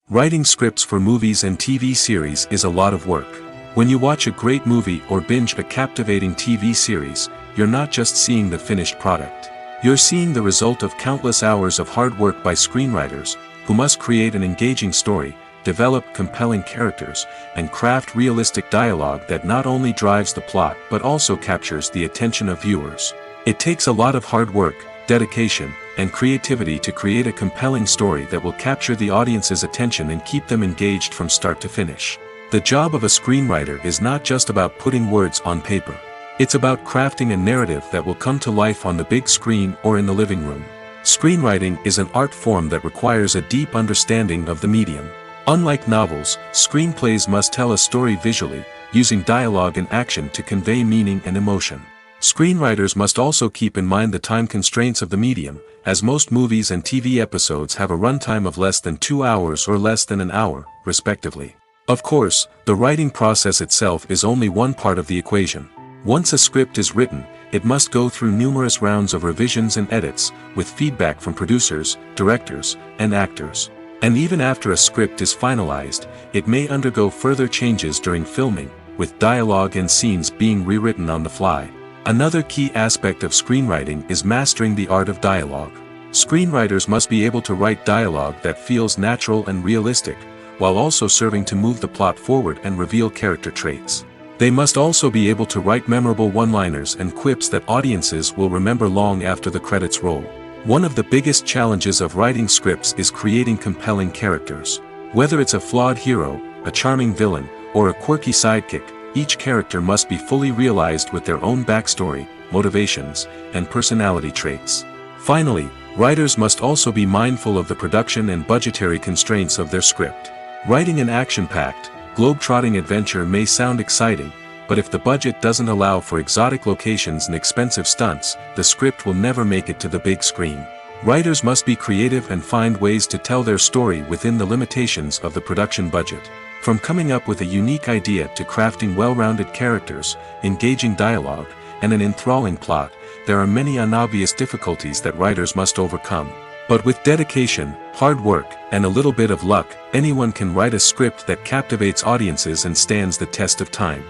S1: Writing scripts for movies and TV series is a lot of work. When you watch a great movie or binge a captivating TV series, you're not just seeing the finished product. You're seeing the result of countless hours of hard work by screenwriters, who must create an engaging story, develop compelling characters, and craft realistic dialogue that not only drives the plot but also captures the attention of viewers. It takes a lot of hard work, dedication, and creativity to create a compelling story that will capture the audience's attention and keep them engaged from start to finish. The job of a screenwriter is not just about putting words on paper. It's about crafting a narrative that will come to life on the big screen or in the living room. Screenwriting is an art form that requires a deep understanding of the medium. Unlike novels, screenplays must tell a story visually, using dialogue and action to convey meaning and emotion. Screenwriters must also keep in mind the time constraints of the medium, as most movies and TV episodes have a runtime of less than 2 hours or less than an hour, respectively. Of course, the writing process itself is only one part of the equation. Once a script is written, it must go through numerous rounds of revisions and edits, with feedback from producers, directors, and actors. And even after a script is finalized, it may undergo further changes during filming, with dialogue and scenes being rewritten on the fly. Another key aspect of screenwriting is mastering the art of dialogue. Screenwriters must be able to write dialogue that feels natural and realistic, while also serving to move the plot forward and reveal character traits. They must also be able to write memorable one-liners and quips that audiences will remember long after the credits roll. One of the biggest challenges of writing scripts is creating compelling characters. Whether it's a flawed hero, a charming villain, or a quirky sidekick, each character must be fully realized with their own backstory, motivations, and personality traits. Finally, writers must also be mindful of the production and budgetary constraints of their script. Writing an action-packed, globe-trotting adventure may sound exciting, but if the budget doesn't allow for exotic locations and expensive stunts, the script will never make it to the big screen. Writers must be creative and find ways to tell their story within the limitations of the production budget. From coming up with a unique idea to crafting well-rounded characters, engaging dialogue, and an enthralling plot, there are many unobvious difficulties that writers must overcome. But with dedication, hard work, and a little bit of luck, anyone can write a script that captivates audiences and stands the test of time.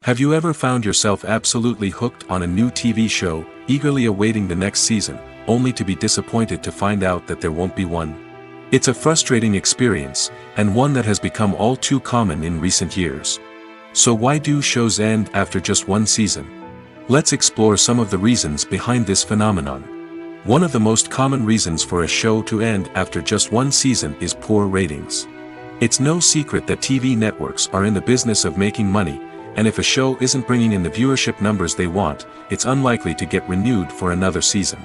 S1: Have you ever found yourself absolutely hooked on a new TV show, eagerly awaiting the next season, only to be disappointed to find out that there won't be one? It's a frustrating experience, and one that has become all too common in recent years. So why do shows end after just one season? Let's explore some of the reasons behind this phenomenon. One of the most common reasons for a show to end after just one season is poor ratings. It's no secret that TV networks are in the business of making money, and if a show isn't bringing in the viewership numbers they want, it's unlikely to get renewed for another season.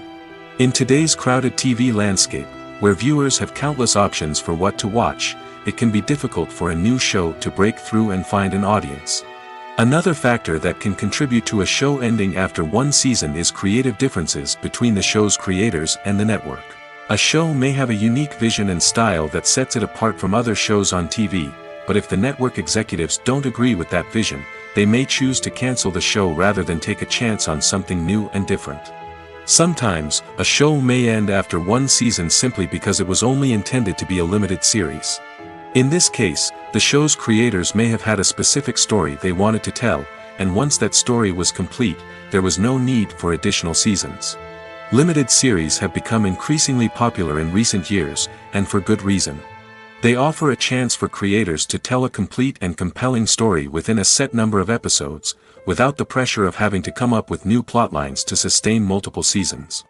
S1: In today's crowded TV landscape, where viewers have countless options for what to watch, it can be difficult for a new show to break through and find an audience. Another factor that can contribute to a show ending after one season is creative differences between the show's creators and the network. A show may have a unique vision and style that sets it apart from other shows on TV, but if the network executives don't agree with that vision, they may choose to cancel the show rather than take a chance on something new and different. Sometimes, a show may end after one season simply because it was only intended to be a limited series. In this case, the show's creators may have had a specific story they wanted to tell, and once that story was complete, there was no need for additional seasons. Limited series have become increasingly popular in recent years, and for good reason. They offer a chance for creators to tell a complete and compelling story within a set number of episodes, without the pressure of having to come up with new plotlines to sustain multiple seasons.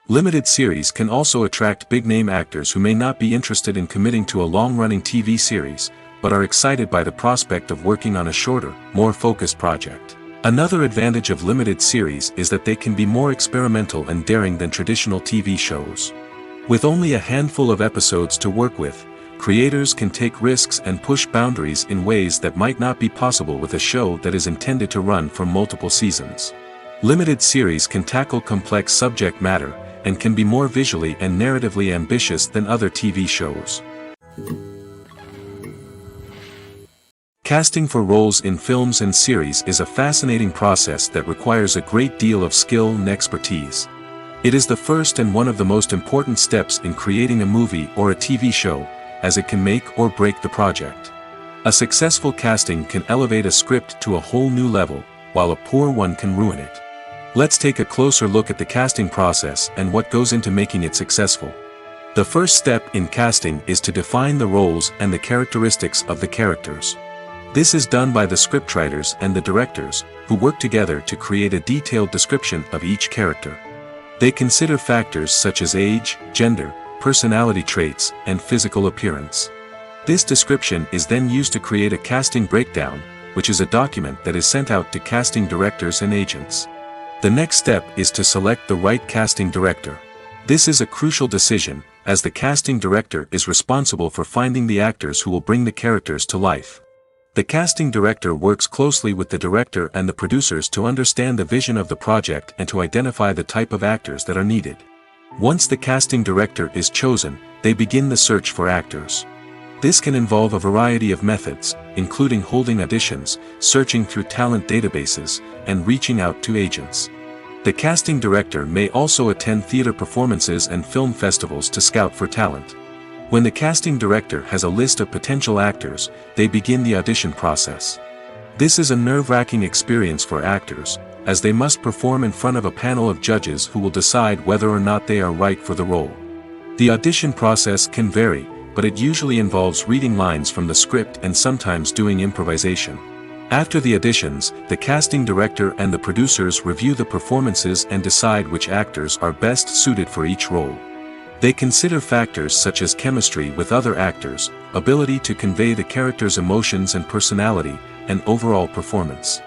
S1: Limited series can also attract big-name actors who may not be interested in committing to a long-running TV series, but are excited by the prospect of working on a shorter, more focused project. Another advantage of limited series is that they can be more experimental and daring than traditional TV shows. With only a handful of episodes to work with, creators can take risks and push boundaries in ways that might not be possible with a show that is intended to run for multiple seasons. Limited series can tackle complex subject matter, and can be more visually and narratively ambitious than other TV shows. Casting for roles in films and series is a fascinating process that requires a great deal of skill and expertise. It is the first and one of the most important steps in creating a movie or a TV show, as it can make or break the project. A successful casting can elevate a script to a whole new level, while a poor one can ruin it. Let's take a closer look at the casting process and what goes into making it successful. The first step in casting is to define the roles and the characteristics of the characters. This is done by the scriptwriters and the directors, who work together to create a detailed description of each character. They consider factors such as age, gender, personality traits, and physical appearance. This description is then used to create a casting breakdown, which is a document that is sent out to casting directors and agents. The next step is to select the right casting director. This is a crucial decision, as the casting director is responsible for finding the actors who will bring the characters to life. The casting director works closely with the director and the producers to understand the vision of the project and to identify the type of actors that are needed. Once the casting director is chosen, they begin the search for actors. This can involve a variety of methods, including holding auditions, searching through talent databases, and reaching out to agents. The casting director may also attend theater performances and film festivals to scout for talent. When the casting director has a list of potential actors, they begin the audition process. This is a nerve-wracking experience for actors, as they must perform in front of a panel of judges who will decide whether or not they are right for the role. The audition process can vary, but it usually involves reading lines from the script and sometimes doing improvisation. After the auditions, the casting director and the producers review the performances and decide which actors are best suited for each role. They consider factors such as chemistry with other actors, ability to convey the character's emotions and personality, and overall performance.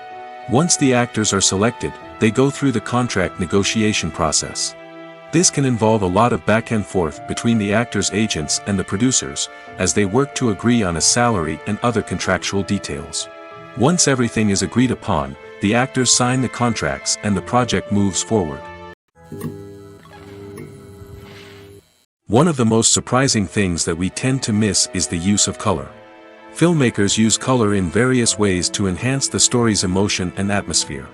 S1: Once the actors are selected, they go through the contract negotiation process. This can involve a lot of back and forth between the actors' agents and the producers, as they work to agree on a salary and other contractual details. Once everything is agreed upon, the actors sign the contracts and the project moves forward. One of the most surprising things that we tend to miss is the use of color. Filmmakers use color in various ways to enhance the story's emotion and atmosphere.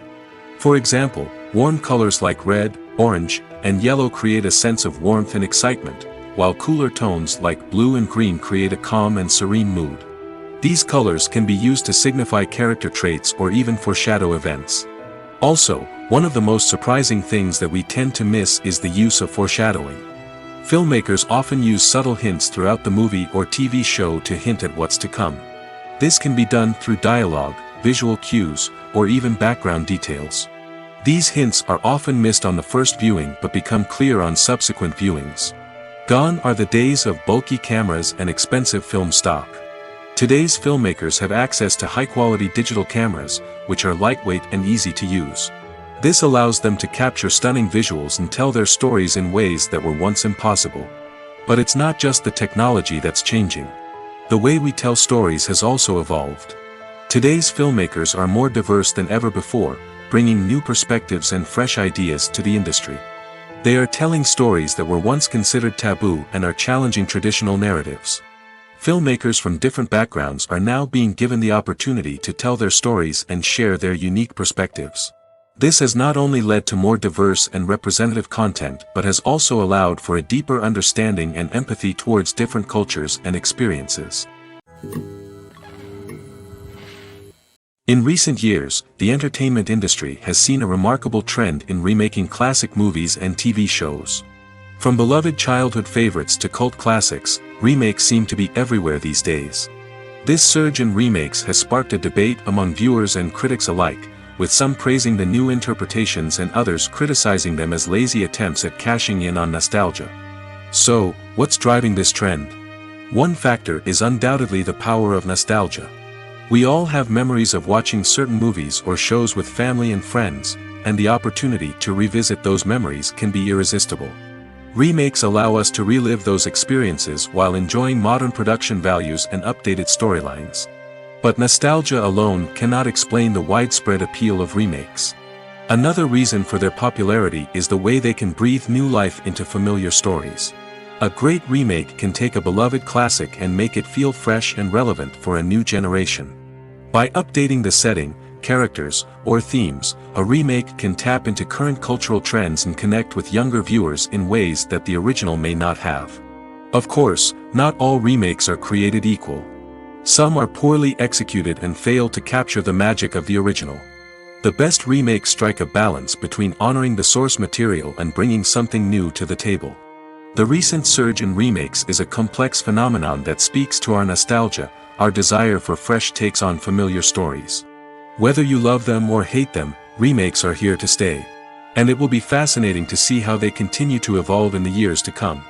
S1: For example, warm colors like red, orange, and yellow create a sense of warmth and excitement, while cooler tones like blue and green create a calm and serene mood. These colors can be used to signify character traits or even foreshadow events. Also, one of the most surprising things that we tend to miss is the use of foreshadowing. Filmmakers often use subtle hints throughout the movie or TV show to hint at what's to come. This can be done through dialogue, visual cues, or even background details. These hints are often missed on the first viewing but become clear on subsequent viewings. Gone are the days of bulky cameras and expensive film stock. Today's filmmakers have access to high-quality digital cameras, which are lightweight and easy to use. This allows them to capture stunning visuals and tell their stories in ways that were once impossible. But it's not just the technology that's changing. The way we tell stories has also evolved. Today's filmmakers are more diverse than ever before, bringing new perspectives and fresh ideas to the industry. They are telling stories that were once considered taboo and are challenging traditional narratives. Filmmakers from different backgrounds are now being given the opportunity to tell their stories and share their unique perspectives. This has not only led to more diverse and representative content but has also allowed for a deeper understanding and empathy towards different cultures and experiences. In recent years, the entertainment industry has seen a remarkable trend in remaking classic movies and TV shows. From beloved childhood favorites to cult classics, remakes seem to be everywhere these days. This surge in remakes has sparked a debate among viewers and critics alike, with some praising the new interpretations and others criticizing them as lazy attempts at cashing in on nostalgia. So, what's driving this trend? One factor is undoubtedly the power of nostalgia. We all have memories of watching certain movies or shows with family and friends, and the opportunity to revisit those memories can be irresistible. Remakes allow us to relive those experiences while enjoying modern production values and updated storylines. But nostalgia alone cannot explain the widespread appeal of remakes. Another reason for their popularity is the way they can breathe new life into familiar stories. A great remake can take a beloved classic and make it feel fresh and relevant for a new generation. By updating the setting, characters, or themes, a remake can tap into current cultural trends and connect with younger viewers in ways that the original may not have. Of course, not all remakes are created equal. Some are poorly executed and fail to capture the magic of the original. The best remakes strike a balance between honoring the source material and bringing something new to the table. The recent surge in remakes is a complex phenomenon that speaks to our nostalgia, our desire for fresh takes on familiar stories. Whether you love them or hate them, remakes are here to stay. And it will be fascinating to see how they continue to evolve in the years to come.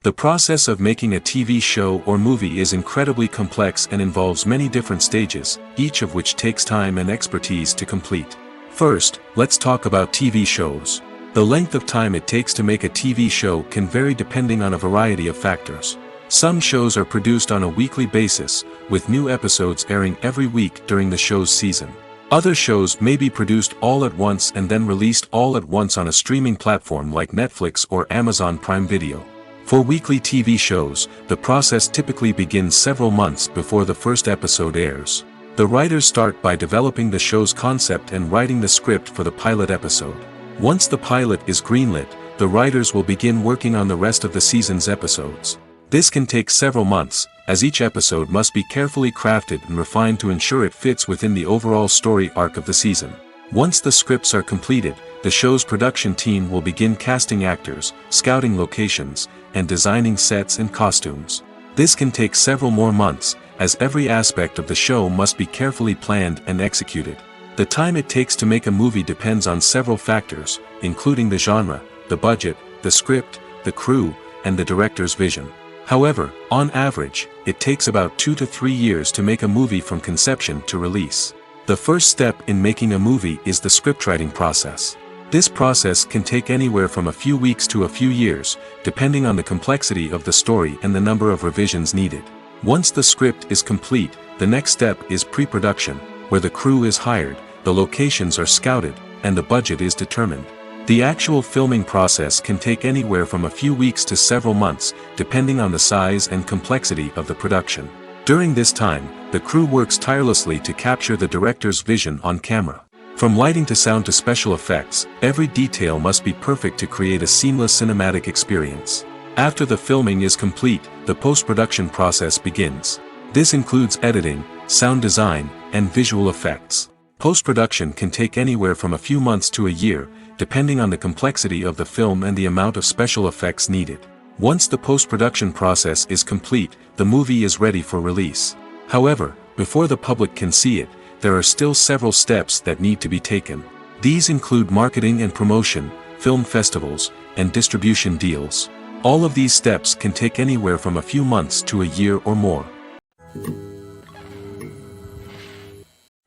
S1: The process of making a TV show or movie is incredibly complex and involves many different stages, each of which takes time and expertise to complete. First, let's talk about TV shows. The length of time it takes to make a TV show can vary depending on a variety of factors. Some shows are produced on a weekly basis, with new episodes airing every week during the show's season. Other shows may be produced all at once and then released all at once on a streaming platform like Netflix or Amazon Prime Video. For weekly TV shows, the process typically begins several months before the first episode airs. The writers start by developing the show's concept and writing the script for the pilot episode. Once the pilot is greenlit, the writers will begin working on the rest of the season's episodes. This can take several months, as each episode must be carefully crafted and refined to ensure it fits within the overall story arc of the season. Once the scripts are completed, the show's production team will begin casting actors, scouting locations, and designing sets and costumes. This can take several more months, as every aspect of the show must be carefully planned and executed. The time it takes to make a movie depends on several factors, including the genre, the budget, the script, the crew, and the director's vision. However, on average, it takes about 2 to 3 years to make a movie from conception to release. The first step in making a movie is the scriptwriting process. This process can take anywhere from a few weeks to a few years, depending on the complexity of the story and the number of revisions needed. Once the script is complete, the next step is pre-production, where the crew is hired, the locations are scouted, and the budget is determined. The actual filming process can take anywhere from a few weeks to several months, depending on the size and complexity of the production. During this time, the crew works tirelessly to capture the director's vision on camera. From lighting to sound to special effects, every detail must be perfect to create a seamless cinematic experience. After the filming is complete, the post-production process begins. This includes editing, sound design, and visual effects. Post-production can take anywhere from a few months to a year, depending on the complexity of the film and the amount of special effects needed. Once the post-production process is complete, the movie is ready for release. However, before the public can see it, there are still several steps that need to be taken. These include marketing and promotion, film festivals, and distribution deals. All of these steps can take anywhere from a few months to a year or more.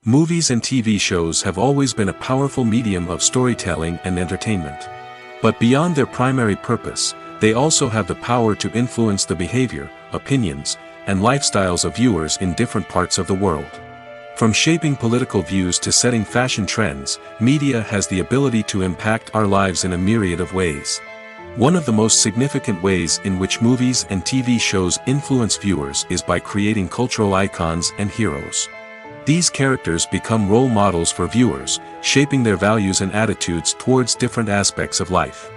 S1: Movies and TV shows have always been a powerful medium of storytelling and entertainment. But beyond their primary purpose, they also have the power to influence the behavior, opinions, and lifestyles of viewers in different parts of the world. From shaping political views to setting fashion trends, media has the ability to impact our lives in a myriad of ways. One of the most significant ways in which movies and TV shows influence viewers is by creating cultural icons and heroes. These characters become role models for viewers, shaping their values and attitudes towards different aspects of life.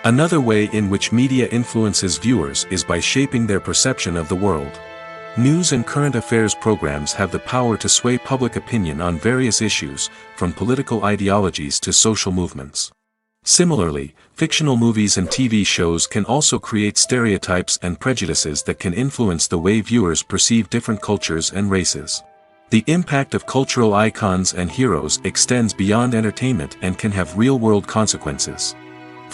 S1: Another way in which media influences viewers is by shaping their perception of the world. News and current affairs programs have the power to sway public opinion on various issues, from political ideologies to social movements. Similarly, fictional movies and TV shows can also create stereotypes and prejudices that can influence the way viewers perceive different cultures and races. The impact of cultural icons and heroes extends beyond entertainment and can have real-world consequences.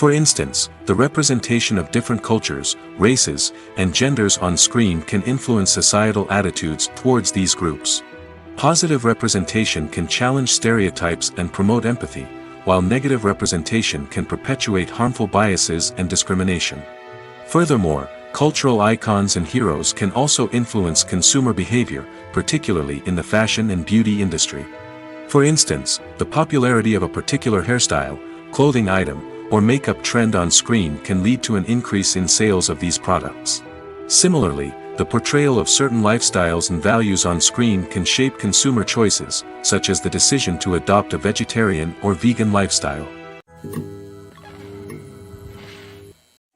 S1: For instance, the representation of different cultures, races, and genders on screen can influence societal attitudes towards these groups. Positive representation can challenge stereotypes and promote empathy, while negative representation can perpetuate harmful biases and discrimination. Furthermore, cultural icons and heroes can also influence consumer behavior, particularly in the fashion and beauty industry. For instance, the popularity of a particular hairstyle, clothing item, or makeup trend on screen can lead to an increase in sales of these products. Similarly, the portrayal of certain lifestyles and values on screen can shape consumer choices, such as the decision to adopt a vegetarian or vegan lifestyle.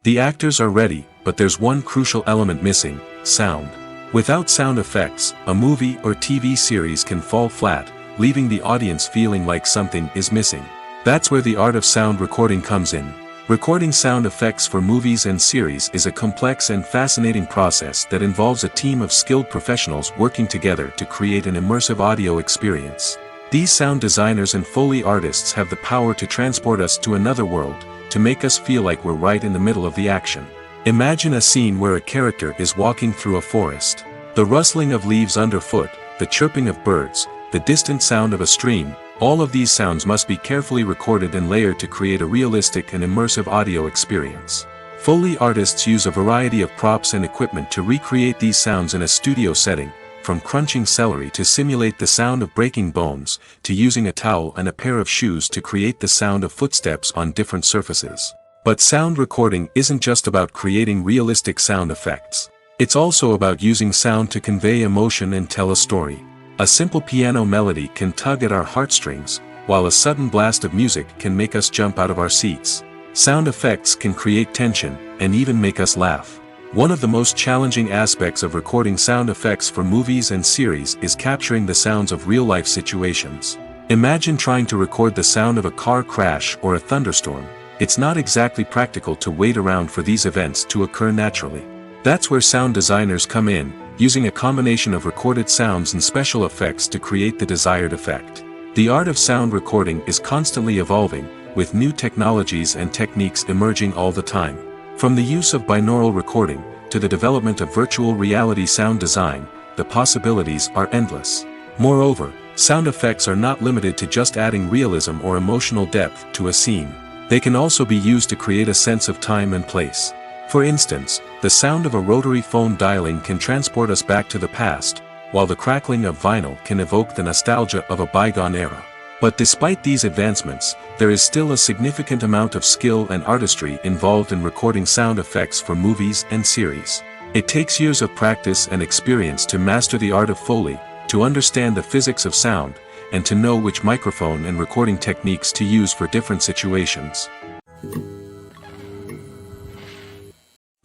S1: The actors are ready, but there's one crucial element missing: sound. Without sound effects, a movie or TV series can fall flat, leaving the audience feeling like something is missing. That's where the art of sound recording comes in. Recording sound effects for movies and series is a complex and fascinating process that involves a team of skilled professionals working together to create an immersive audio experience. These sound designers and Foley artists have the power to transport us to another world, to make us feel like we're right in the middle of the action. Imagine a scene where a character is walking through a forest. The rustling of leaves underfoot, the chirping of birds, the distant sound of a stream, all of these sounds must be carefully recorded and layered to create a realistic and immersive audio experience. Foley artists use a variety of props and equipment to recreate these sounds in a studio setting, from crunching celery to simulate the sound of breaking bones, to using a towel and a pair of shoes to create the sound of footsteps on different surfaces. But sound recording isn't just about creating realistic sound effects. It's also about using sound to convey emotion and tell a story. A simple piano melody can tug at our heartstrings, while a sudden blast of music can make us jump out of our seats. Sound effects can create tension, and even make us laugh. One of the most challenging aspects of recording sound effects for movies and series is capturing the sounds of real-life situations. Imagine trying to record the sound of a car crash or a thunderstorm. It's not exactly practical to wait around for these events to occur naturally. That's where sound designers come in, using a combination of recorded sounds and special effects to create the desired effect. The art of sound recording is constantly evolving, with new technologies and techniques emerging all the time. From the use of binaural recording, to the development of virtual reality sound design, the possibilities are endless. Moreover, sound effects are not limited to just adding realism or emotional depth to a scene. They can also be used to create a sense of time and place. For instance, the sound of a rotary phone dialing can transport us back to the past, while the crackling of vinyl can evoke the nostalgia of a bygone era. But despite these advancements, there is still a significant amount of skill and artistry involved in recording sound effects for movies and series. It takes years of practice and experience to master the art of Foley, to understand the physics of sound, and to know which microphone and recording techniques to use for different situations.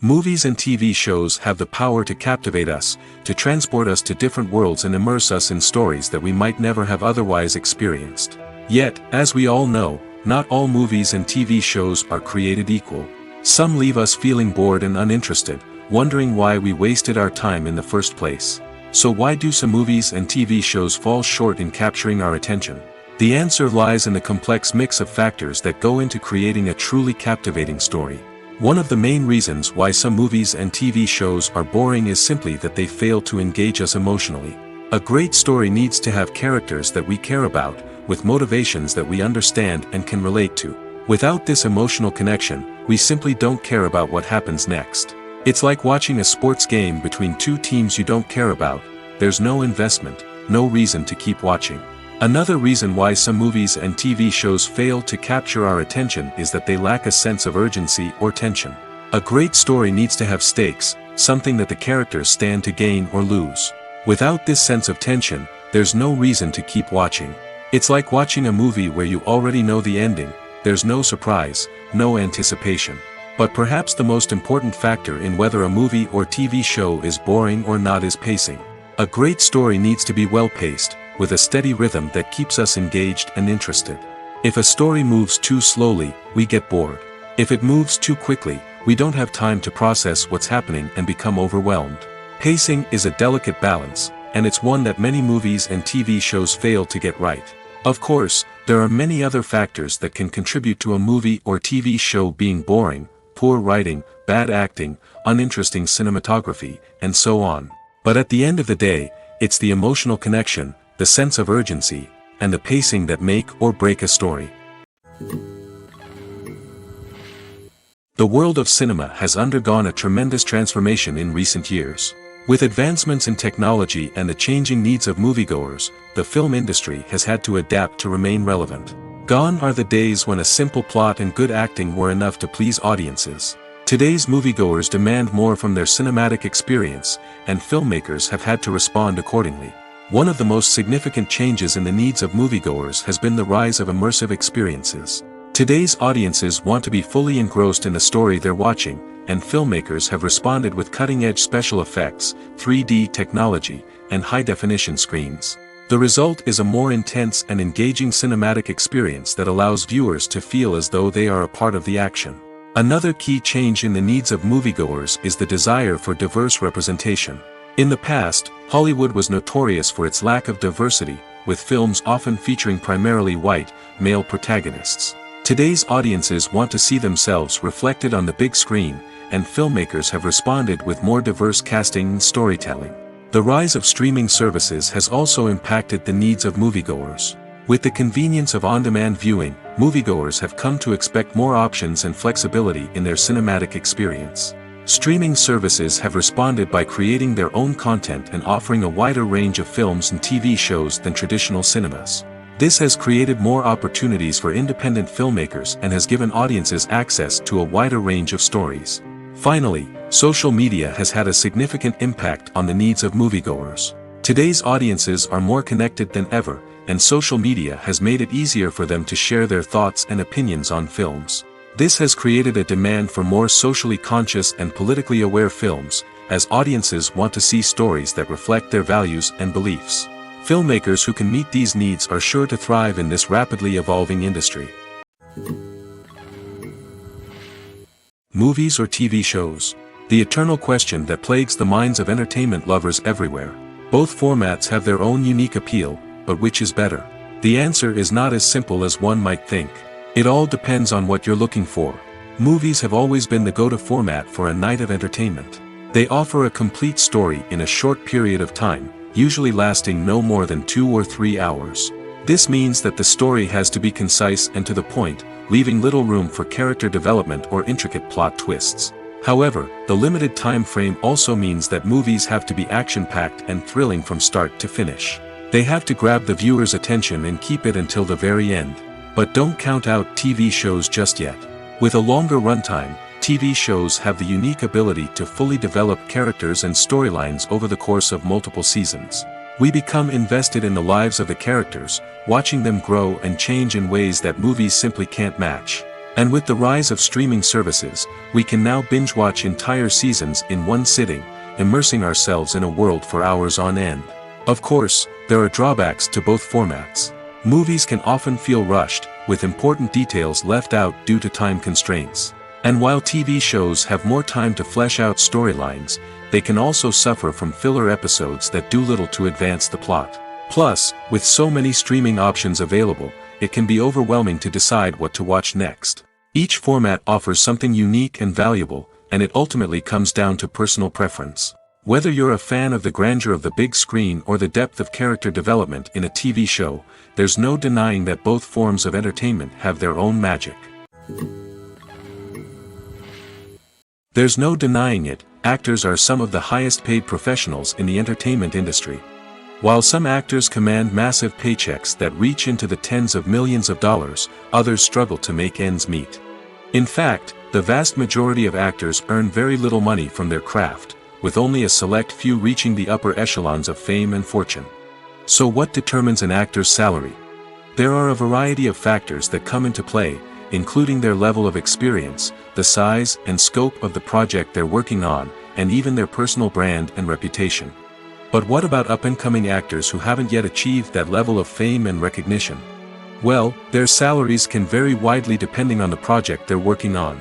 S1: Movies and TV shows have the power to captivate us, to transport us to different worlds and immerse us in stories that we might never have otherwise experienced. Yet, as we all know, not all movies and TV shows are created equal. Some leave us feeling bored and uninterested, wondering why we wasted our time in the first place. So why do some movies and TV shows fall short in capturing our attention? The answer lies in the complex mix of factors that go into creating a truly captivating story. One of the main reasons why some movies and TV shows are boring is simply that they fail to engage us emotionally. A great story needs to have characters that we care about, with motivations that we understand and can relate to. Without this emotional connection, we simply don't care about what happens next. It's like watching a sports game between two teams you don't care about. There's no investment, no reason to keep watching. Another reason why some movies and TV shows fail to capture our attention is that they lack a sense of urgency or tension. A great story needs to have stakes, something that the characters stand to gain or lose. Without this sense of tension, there's no reason to keep watching. It's like watching a movie where you already know the ending. There's no surprise, no anticipation. But perhaps the most important factor in whether a movie or TV show is boring or not is pacing. A great story needs to be well-paced, with a steady rhythm that keeps us engaged and interested. If a story moves too slowly, we get bored. If it moves too quickly, we don't have time to process what's happening and become overwhelmed. Pacing is a delicate balance, and it's one that many movies and TV shows fail to get right. Of course, there are many other factors that can contribute to a movie or TV show being boring: poor writing, bad acting, uninteresting cinematography, and so on. But at the end of the day, it's the emotional connection, the sense of urgency, and the pacing that make or break a story. The world of cinema has undergone a tremendous transformation in recent years. With advancements in technology and the changing needs of moviegoers, the film industry has had to adapt to remain relevant. Gone are the days when a simple plot and good acting were enough to please audiences. Today's moviegoers demand more from their cinematic experience, and filmmakers have had to respond accordingly. One of the most significant changes in the needs of moviegoers has been the rise of immersive experiences. Today's audiences want to be fully engrossed in the story they're watching, and filmmakers have responded with cutting-edge special effects, 3D technology, and high-definition screens. The result is a more intense and engaging cinematic experience that allows viewers to feel as though they are a part of the action. Another key change in the needs of moviegoers is the desire for diverse representation. In the past, Hollywood was notorious for its lack of diversity, with films often featuring primarily white, male protagonists. Today's audiences want to see themselves reflected on the big screen, and filmmakers have responded with more diverse casting and storytelling. The rise of streaming services has also impacted the needs of moviegoers. With the convenience of on-demand viewing, moviegoers have come to expect more options and flexibility in their cinematic experience. Streaming services have responded by creating their own content and offering a wider range of films and TV shows than traditional cinemas. This has created more opportunities for independent filmmakers and has given audiences access to a wider range of stories. Finally, social media has had a significant impact on the needs of moviegoers. Today's audiences are more connected than ever, and social media has made it easier for them to share their thoughts and opinions on films. This has created a demand for more socially conscious and politically aware films, as audiences want to see stories that reflect their values and beliefs. Filmmakers who can meet these needs are sure to thrive in this rapidly evolving industry. Movies or TV shows? The eternal question that plagues the minds of entertainment lovers everywhere. Both formats have their own unique appeal, but which is better? The answer is not as simple as one might think. It all depends on what you're looking for. Movies have always been the go-to format for a night of entertainment. They offer a complete story in a short period of time, usually lasting no more than 2 or 3 hours. This means that the story has to be concise and to the point, leaving little room for character development or intricate plot twists. However, the limited time frame also means that movies have to be action-packed and thrilling from start to finish. They have to grab the viewer's attention and keep it until the very end. But don't count out TV shows just yet. With a longer runtime, TV shows have the unique ability to fully develop characters and storylines over the course of multiple seasons. We become invested in the lives of the characters, watching them grow and change in ways that movies simply can't match. And with the rise of streaming services, we can now binge-watch entire seasons in one sitting, immersing ourselves in a world for hours on end. Of course, there are drawbacks to both formats. Movies can often feel rushed, with important details left out due to time constraints. And while TV shows have more time to flesh out storylines, they can also suffer from filler episodes that do little to advance the plot. Plus, with so many streaming options available, it can be overwhelming to decide what to watch next. Each format offers something unique and valuable, and it ultimately comes down to personal preference. Whether you're a fan of the grandeur of the big screen or the depth of character development in a TV show, there's no denying that both forms of entertainment have their own magic. There's no denying it, actors are some of the highest paid professionals in the entertainment industry. While some actors command massive paychecks that reach into the tens of millions of dollars, others struggle to make ends meet. In fact, the vast majority of actors earn very little money from their craft, with only a select few reaching the upper echelons of fame and fortune. So what determines an actor's salary? There are a variety of factors that come into play, including their level of experience, the size and scope of the project they're working on, and even their personal brand and reputation. But what about up-and-coming actors who haven't yet achieved that level of fame and recognition? Well, their salaries can vary widely depending on the project they're working on.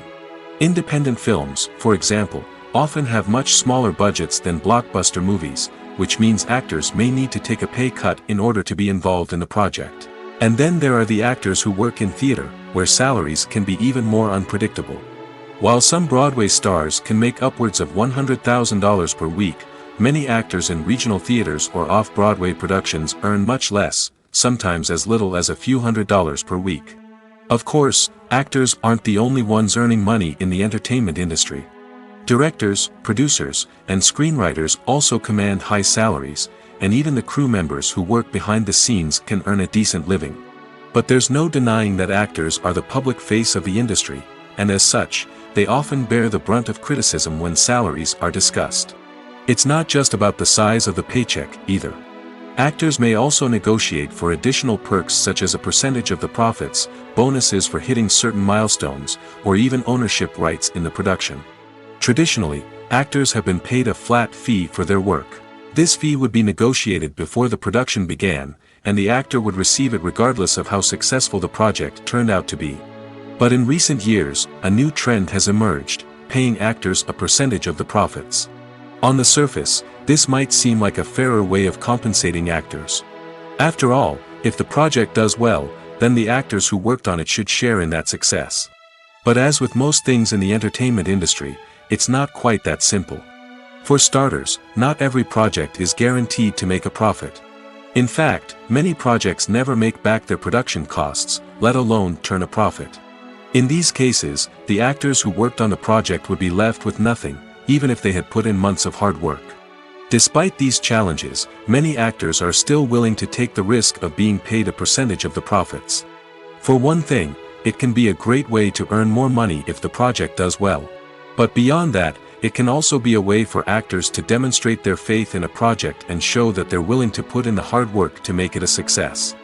S1: Independent films, for example, often have much smaller budgets than blockbuster movies, which means actors may need to take a pay cut in order to be involved in the project. And then there are the actors who work in theater, where salaries can be even more unpredictable. While some Broadway stars can make upwards of $100,000 per week, many actors in regional theaters or off-Broadway productions earn much less, sometimes as little as a few $100s per week. Of course, actors aren't the only ones earning money in the entertainment industry. Directors, producers, and screenwriters also command high salaries, and even the crew members who work behind the scenes can earn a decent living. But there's no denying that actors are the public face of the industry, and as such, they often bear the brunt of criticism when salaries are discussed. It's not just about the size of the paycheck, either. Actors may also negotiate for additional perks such as a percentage of the profits, bonuses for hitting certain milestones, or even ownership rights in the production. Traditionally, actors have been paid a flat fee for their work. This fee would be negotiated before the production began, and the actor would receive it regardless of how successful the project turned out to be. But in recent years, a new trend has emerged, paying actors a percentage of the profits. On the surface, this might seem like a fairer way of compensating actors. After all, if the project does well, then the actors who worked on it should share in that success. But as with most things in the entertainment industry, it's not quite that simple. For starters, not every project is guaranteed to make a profit. In fact, many projects never make back their production costs, let alone turn a profit. In these cases, the actors who worked on the project would be left with nothing, even if they had put in months of hard work. Despite these challenges, many actors are still willing to take the risk of being paid a percentage of the profits. For one thing, it can be a great way to earn more money if the project does well. But beyond that, it can also be a way for actors to demonstrate their faith in a project and show that they're willing to put in the hard work to make it a success.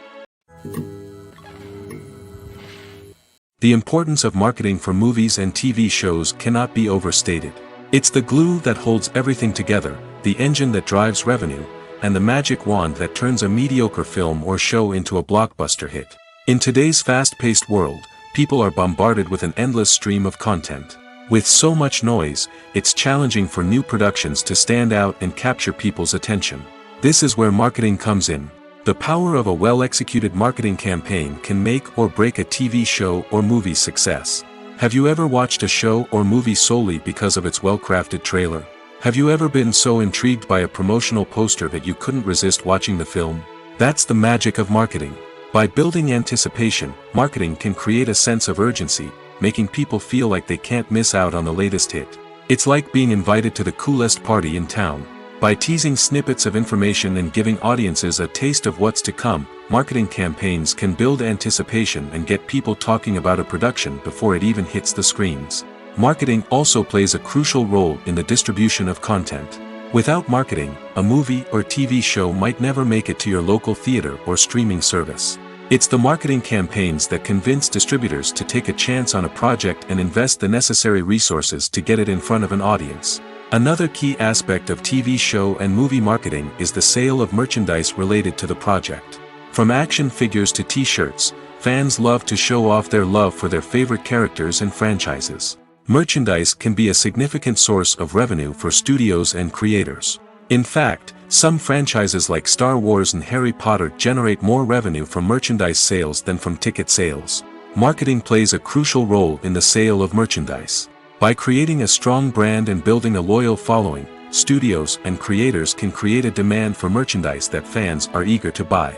S1: The importance of marketing for movies and TV shows cannot be overstated. It's the glue that holds everything together, the engine that drives revenue, and the magic wand that turns a mediocre film or show into a blockbuster hit. In today's fast-paced world, people are bombarded with an endless stream of content. With so much noise, it's challenging for new productions to stand out and capture people's attention. This is where marketing comes in. The power of a well-executed marketing campaign can make or break a TV show or movie's success. Have you ever watched a show or movie solely because of its well-crafted trailer? Have you ever been so intrigued by a promotional poster that you couldn't resist watching the film? That's the magic of marketing. By building anticipation, marketing can create a sense of urgency, making people feel like they can't miss out on the latest hit. It's like being invited to the coolest party in town. By teasing snippets of information and giving audiences a taste of what's to come, marketing campaigns can build anticipation and get people talking about a production before it even hits the screens. Marketing also plays a crucial role in the distribution of content. Without marketing, a movie or TV show might never make it to your local theater or streaming service. It's the marketing campaigns that convince distributors to take a chance on a project and invest the necessary resources to get it in front of an audience. Another key aspect of TV show and movie marketing is the sale of merchandise related to the project. From action figures to t-shirts, fans love to show off their love for their favorite characters and franchises. Merchandise can be a significant source of revenue for studios and creators. In fact, some franchises like Star Wars and Harry Potter generate more revenue from merchandise sales than from ticket sales. Marketing plays a crucial role in the sale of merchandise. By creating a strong brand and building a loyal following, studios and creators can create a demand for merchandise that fans are eager to buy.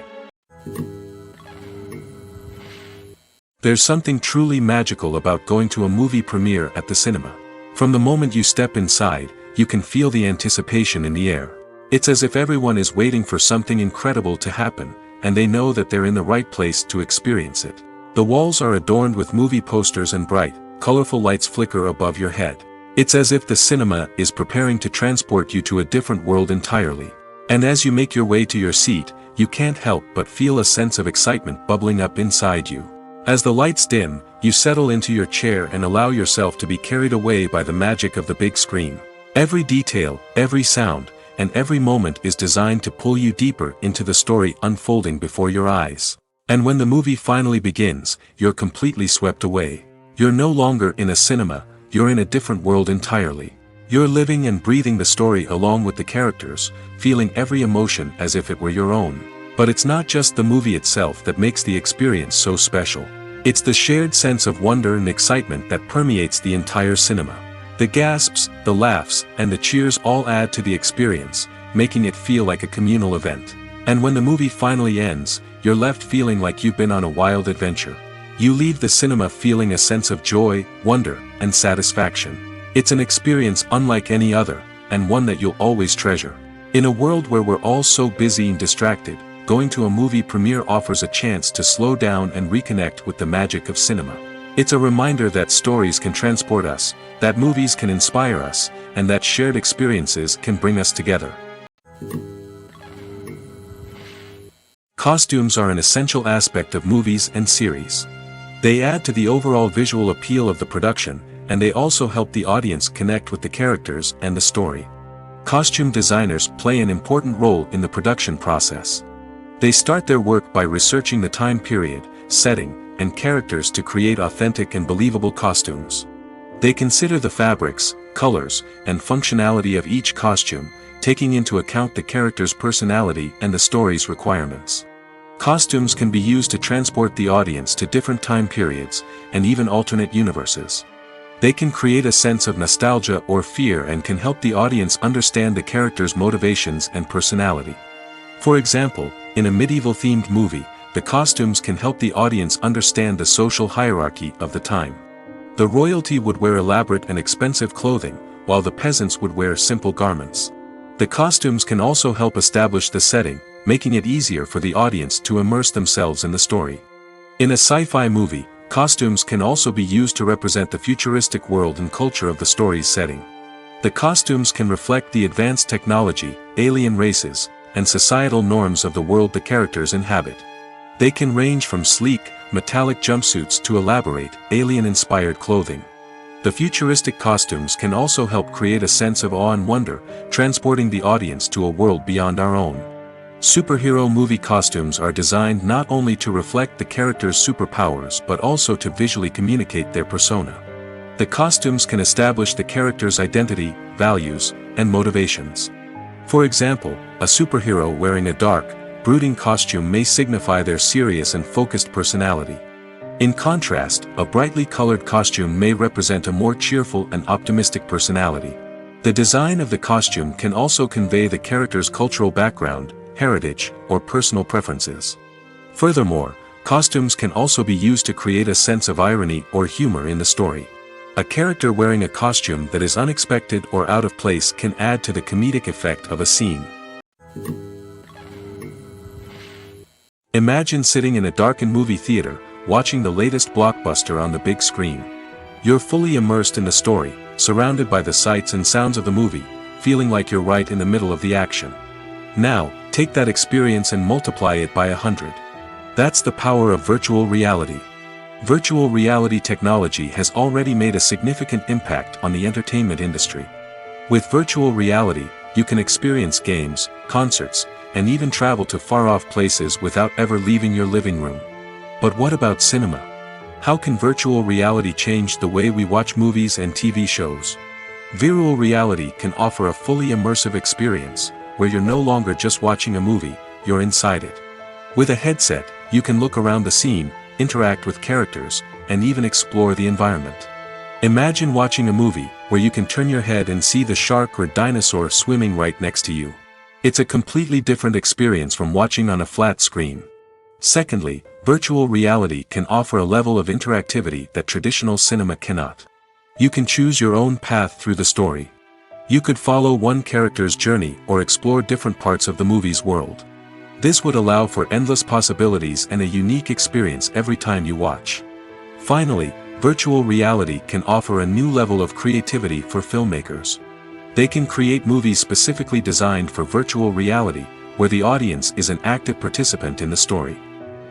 S1: There's something truly magical about going to a movie premiere at the cinema. From the moment you step inside, you can feel the anticipation in the air. It's as if everyone is waiting for something incredible to happen, and they know that they're in the right place to experience it. The walls are adorned with movie posters and bright, colorful lights flicker above your head. It's as if the cinema is preparing to transport you to a different world entirely. And as you make your way to your seat, you can't help but feel a sense of excitement bubbling up inside you. As the lights dim, you settle into your chair and allow yourself to be carried away by the magic of the big screen. Every detail, every sound, and every moment is designed to pull you deeper into the story unfolding before your eyes. And when the movie finally begins, you're completely swept away. You're no longer in a cinema, you're in a different world entirely. You're living and breathing the story along with the characters, feeling every emotion as if it were your own. But it's not just the movie itself that makes the experience so special. It's the shared sense of wonder and excitement that permeates the entire cinema. The gasps, the laughs, and the cheers all add to the experience, making it feel like a communal event. And when the movie finally ends, you're left feeling like you've been on a wild adventure. You leave the cinema feeling a sense of joy, wonder, and satisfaction. It's an experience unlike any other, and one that you'll always treasure. In a world where we're all so busy and distracted, going to a movie premiere offers a chance to slow down and reconnect with the magic of cinema. It's a reminder that stories can transport us, that movies can inspire us, and that shared experiences can bring us together. Costumes are an essential aspect of movies and series. They add to the overall visual appeal of the production, and they also help the audience connect with the characters and the story. Costume designers play an important role in the production process. They start their work by researching the time period, setting, and characters to create authentic and believable costumes. They consider the fabrics, colors, and functionality of each costume, taking into account the character's personality and the story's requirements. Costumes can be used to transport the audience to different time periods, and even alternate universes. They can create a sense of nostalgia or fear and can help the audience understand the character's motivations and personality. For example, in a medieval-themed movie, the costumes can help the audience understand the social hierarchy of the time. The royalty would wear elaborate and expensive clothing, while the peasants would wear simple garments. The costumes can also help establish the setting, making it easier for the audience to immerse themselves in the story. In a sci-fi movie, costumes can also be used to represent the futuristic world and culture of the story's setting. The costumes can reflect the advanced technology, alien races, and societal norms of the world the characters inhabit. They can range from sleek, metallic jumpsuits to elaborate, alien-inspired clothing. The futuristic costumes can also help create a sense of awe and wonder, transporting the audience to a world beyond our own. Superhero movie costumes are designed not only to reflect the character's superpowers but also to visually communicate their persona. The costumes can establish the character's identity, values, and motivations. For example, a superhero wearing a dark, brooding costume may signify their serious and focused personality. In contrast, a brightly colored costume may represent a more cheerful and optimistic personality. The design of the costume can also convey the character's cultural background, heritage, or personal preferences. Furthermore, costumes can also be used to create a sense of irony or humor in the story. A character wearing a costume that is unexpected or out of place can add to the comedic effect of a scene. Imagine sitting in a darkened movie theater, watching the latest blockbuster on the big screen. You're fully immersed in the story, surrounded by the sights and sounds of the movie, feeling like you're right in the middle of the action. Now, take that experience and multiply it by 100. That's the power of virtual reality. Virtual reality technology has already made a significant impact on the entertainment industry. With virtual reality, you can experience games, concerts, and even travel to far-off places without ever leaving your living room. But what about cinema? How can virtual reality change the way we watch movies and TV shows? Virtual reality can offer a fully immersive experience, where you're no longer just watching a movie, you're inside it. With a headset, you can look around the scene, interact with characters, and even explore the environment. Imagine watching a movie where you can turn your head and see the shark or dinosaur swimming right next to you. It's a completely different experience from watching on a flat screen. Secondly, virtual reality can offer a level of interactivity that traditional cinema cannot. You can choose your own path through the story. You could follow one character's journey or explore different parts of the movie's world. This would allow for endless possibilities and a unique experience every time you watch. Finally, virtual reality can offer a new level of creativity for filmmakers. They can create movies specifically designed for virtual reality, where the audience is an active participant in the story.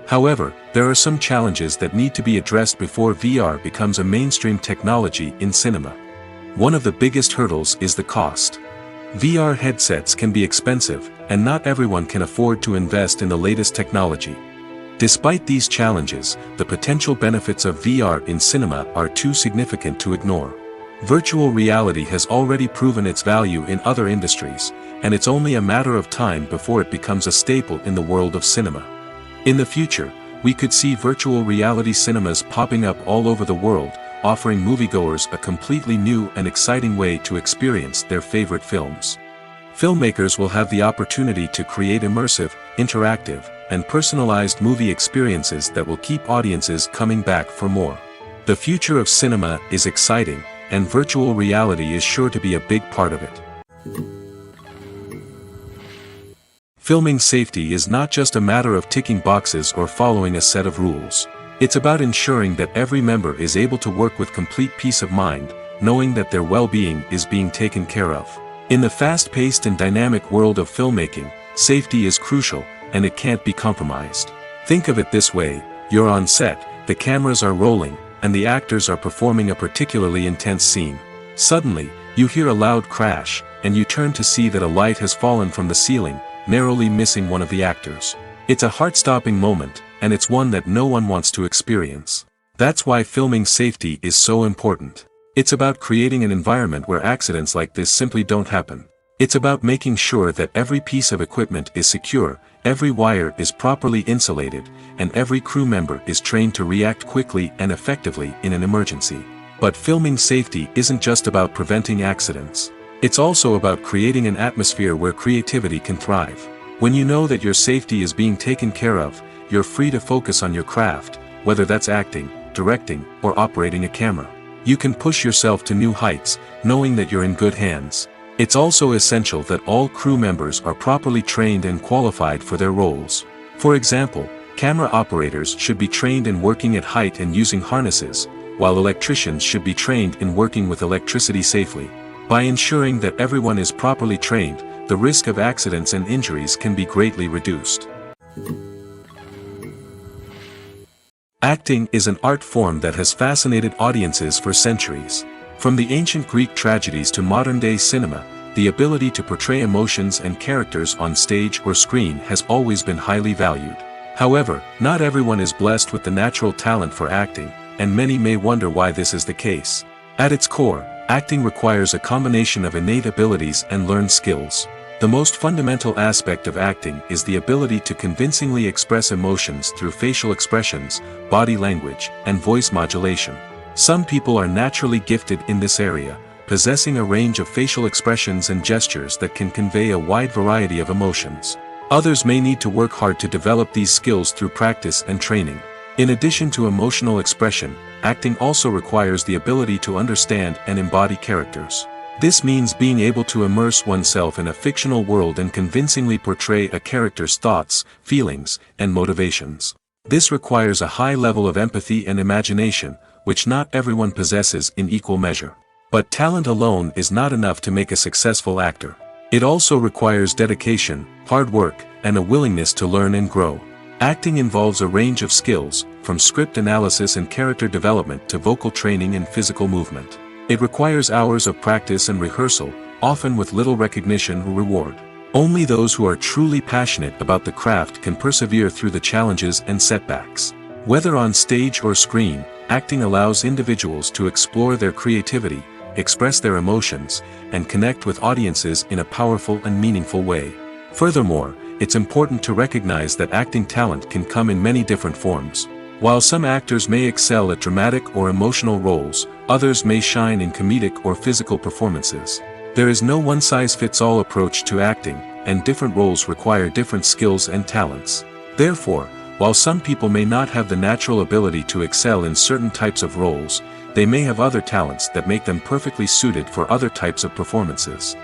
S1: However, there are some challenges that need to be addressed before VR becomes a mainstream technology in cinema. One of the biggest hurdles is the cost. VR headsets can be expensive, and not everyone can afford to invest in the latest technology. Despite these challenges, the potential benefits of VR in cinema are too significant to ignore. Virtual reality has already proven its value in other industries, and it's only a matter of time before it becomes a staple in the world of cinema. In the future, we could see virtual reality cinemas popping up all over the world, offering moviegoers a completely new and exciting way to experience their favorite films. Filmmakers will have the opportunity to create immersive, interactive, and personalized movie experiences that will keep audiences coming back for more. The future of cinema is exciting, and virtual reality is sure to be a big part of it. Filming safety is not just a matter of ticking boxes or following a set of rules. It's about ensuring that every member is able to work with complete peace of mind, knowing that their well-being is being taken care of. In the fast-paced and dynamic world of filmmaking, safety is crucial, and it can't be compromised. Think of it this way: you're on set, the cameras are rolling, and the actors are performing a particularly intense scene. Suddenly, you hear a loud crash, and you turn to see that a light has fallen from the ceiling, narrowly missing one of the actors. It's a heart-stopping moment, and it's one that no one wants to experience. That's why filming safety is so important. It's about creating an environment where accidents like this simply don't happen. It's about making sure that every piece of equipment is secure, every wire is properly insulated, and every crew member is trained to react quickly and effectively in an emergency. But filming safety isn't just about preventing accidents. It's also about creating an atmosphere where creativity can thrive. When you know that your safety is being taken care of, you're free to focus on your craft, whether that's acting, directing, or operating a camera. You can push yourself to new heights, knowing that you're in good hands. It's also essential that all crew members are properly trained and qualified for their roles. For example, camera operators should be trained in working at height and using harnesses, while electricians should be trained in working with electricity safely. By ensuring that everyone is properly trained, the risk of accidents and injuries can be greatly reduced. Acting is an art form that has fascinated audiences for centuries. From the ancient Greek tragedies to modern-day cinema, the ability to portray emotions and characters on stage or screen has always been highly valued. However, not everyone is blessed with the natural talent for acting, and many may wonder why this is the case. At its core, acting requires a combination of innate abilities and learned skills. The most fundamental aspect of acting is the ability to convincingly express emotions through facial expressions, body language, and voice modulation. Some people are naturally gifted in this area, possessing a range of facial expressions and gestures that can convey a wide variety of emotions. Others may need to work hard to develop these skills through practice and training. In addition to emotional expression, acting also requires the ability to understand and embody characters. This means being able to immerse oneself in a fictional world and convincingly portray a character's thoughts, feelings, and motivations. This requires a high level of empathy and imagination, which not everyone possesses in equal measure. But talent alone is not enough to make a successful actor. It also requires dedication, hard work, and a willingness to learn and grow. Acting involves a range of skills, from script analysis and character development to vocal training and physical movement. It requires hours of practice and rehearsal, often with little recognition or reward. Only those who are truly passionate about the craft can persevere through the challenges and setbacks. Whether on stage or screen, acting allows individuals to explore their creativity, express their emotions, and connect with audiences in a powerful and meaningful way. Furthermore, it's important to recognize that acting talent can come in many different forms. While some actors may excel at dramatic or emotional roles, others may shine in comedic or physical performances. There is no one-size-fits-all approach to acting, and different roles require different skills and talents. Therefore, while some people may not have the natural ability to excel in certain types of roles, they may have other talents that make them perfectly suited for other types of performances.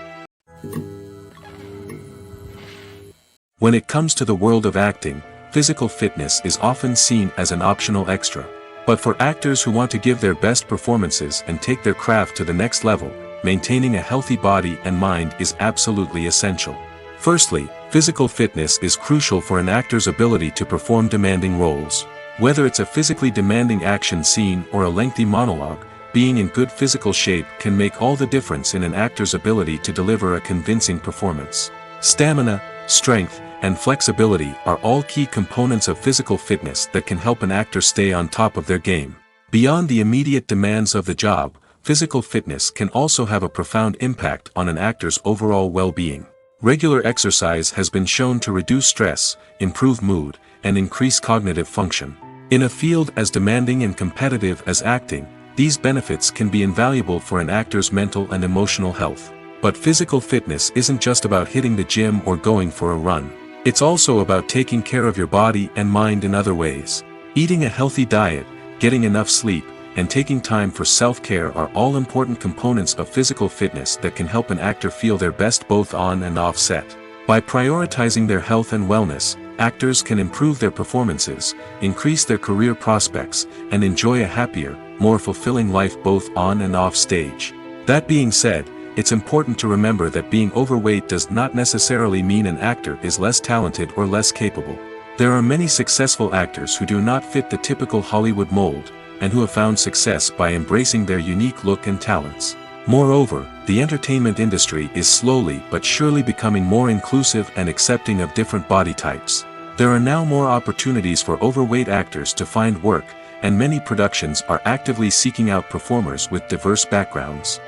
S1: When it comes to the world of acting, physical fitness is often seen as an optional extra. But for actors who want to give their best performances and take their craft to the next level, maintaining a healthy body and mind is absolutely essential. Firstly, physical fitness is crucial for an actor's ability to perform demanding roles. Whether it's a physically demanding action scene or a lengthy monologue, being in good physical shape can make all the difference in an actor's ability to deliver a convincing performance. Stamina, strength, and flexibility are all key components of physical fitness that can help an actor stay on top of their game. Beyond the immediate demands of the job, physical fitness can also have a profound impact on an actor's overall well-being. Regular exercise has been shown to reduce stress, improve mood, and increase cognitive function. In a field as demanding and competitive as acting, these benefits can be invaluable for an actor's mental and emotional health. But physical fitness isn't just about hitting the gym or going for a run. It's also about taking care of your body and mind in other ways. Eating a healthy diet, getting enough sleep, and taking time for self-care are all important components of physical fitness that can help an actor feel their best both on and off set. By prioritizing their health and wellness, actors can improve their performances, increase their career prospects, and enjoy a happier, more fulfilling life both on and off stage. That being said, it's important to remember that being overweight does not necessarily mean an actor is less talented or less capable. There are many successful actors who do not fit the typical Hollywood mold, and who have found success by embracing their unique look and talents. Moreover, the entertainment industry is slowly but surely becoming more inclusive and accepting of different body types. There are now more opportunities for overweight actors to find work, and many productions are actively seeking out performers with diverse backgrounds.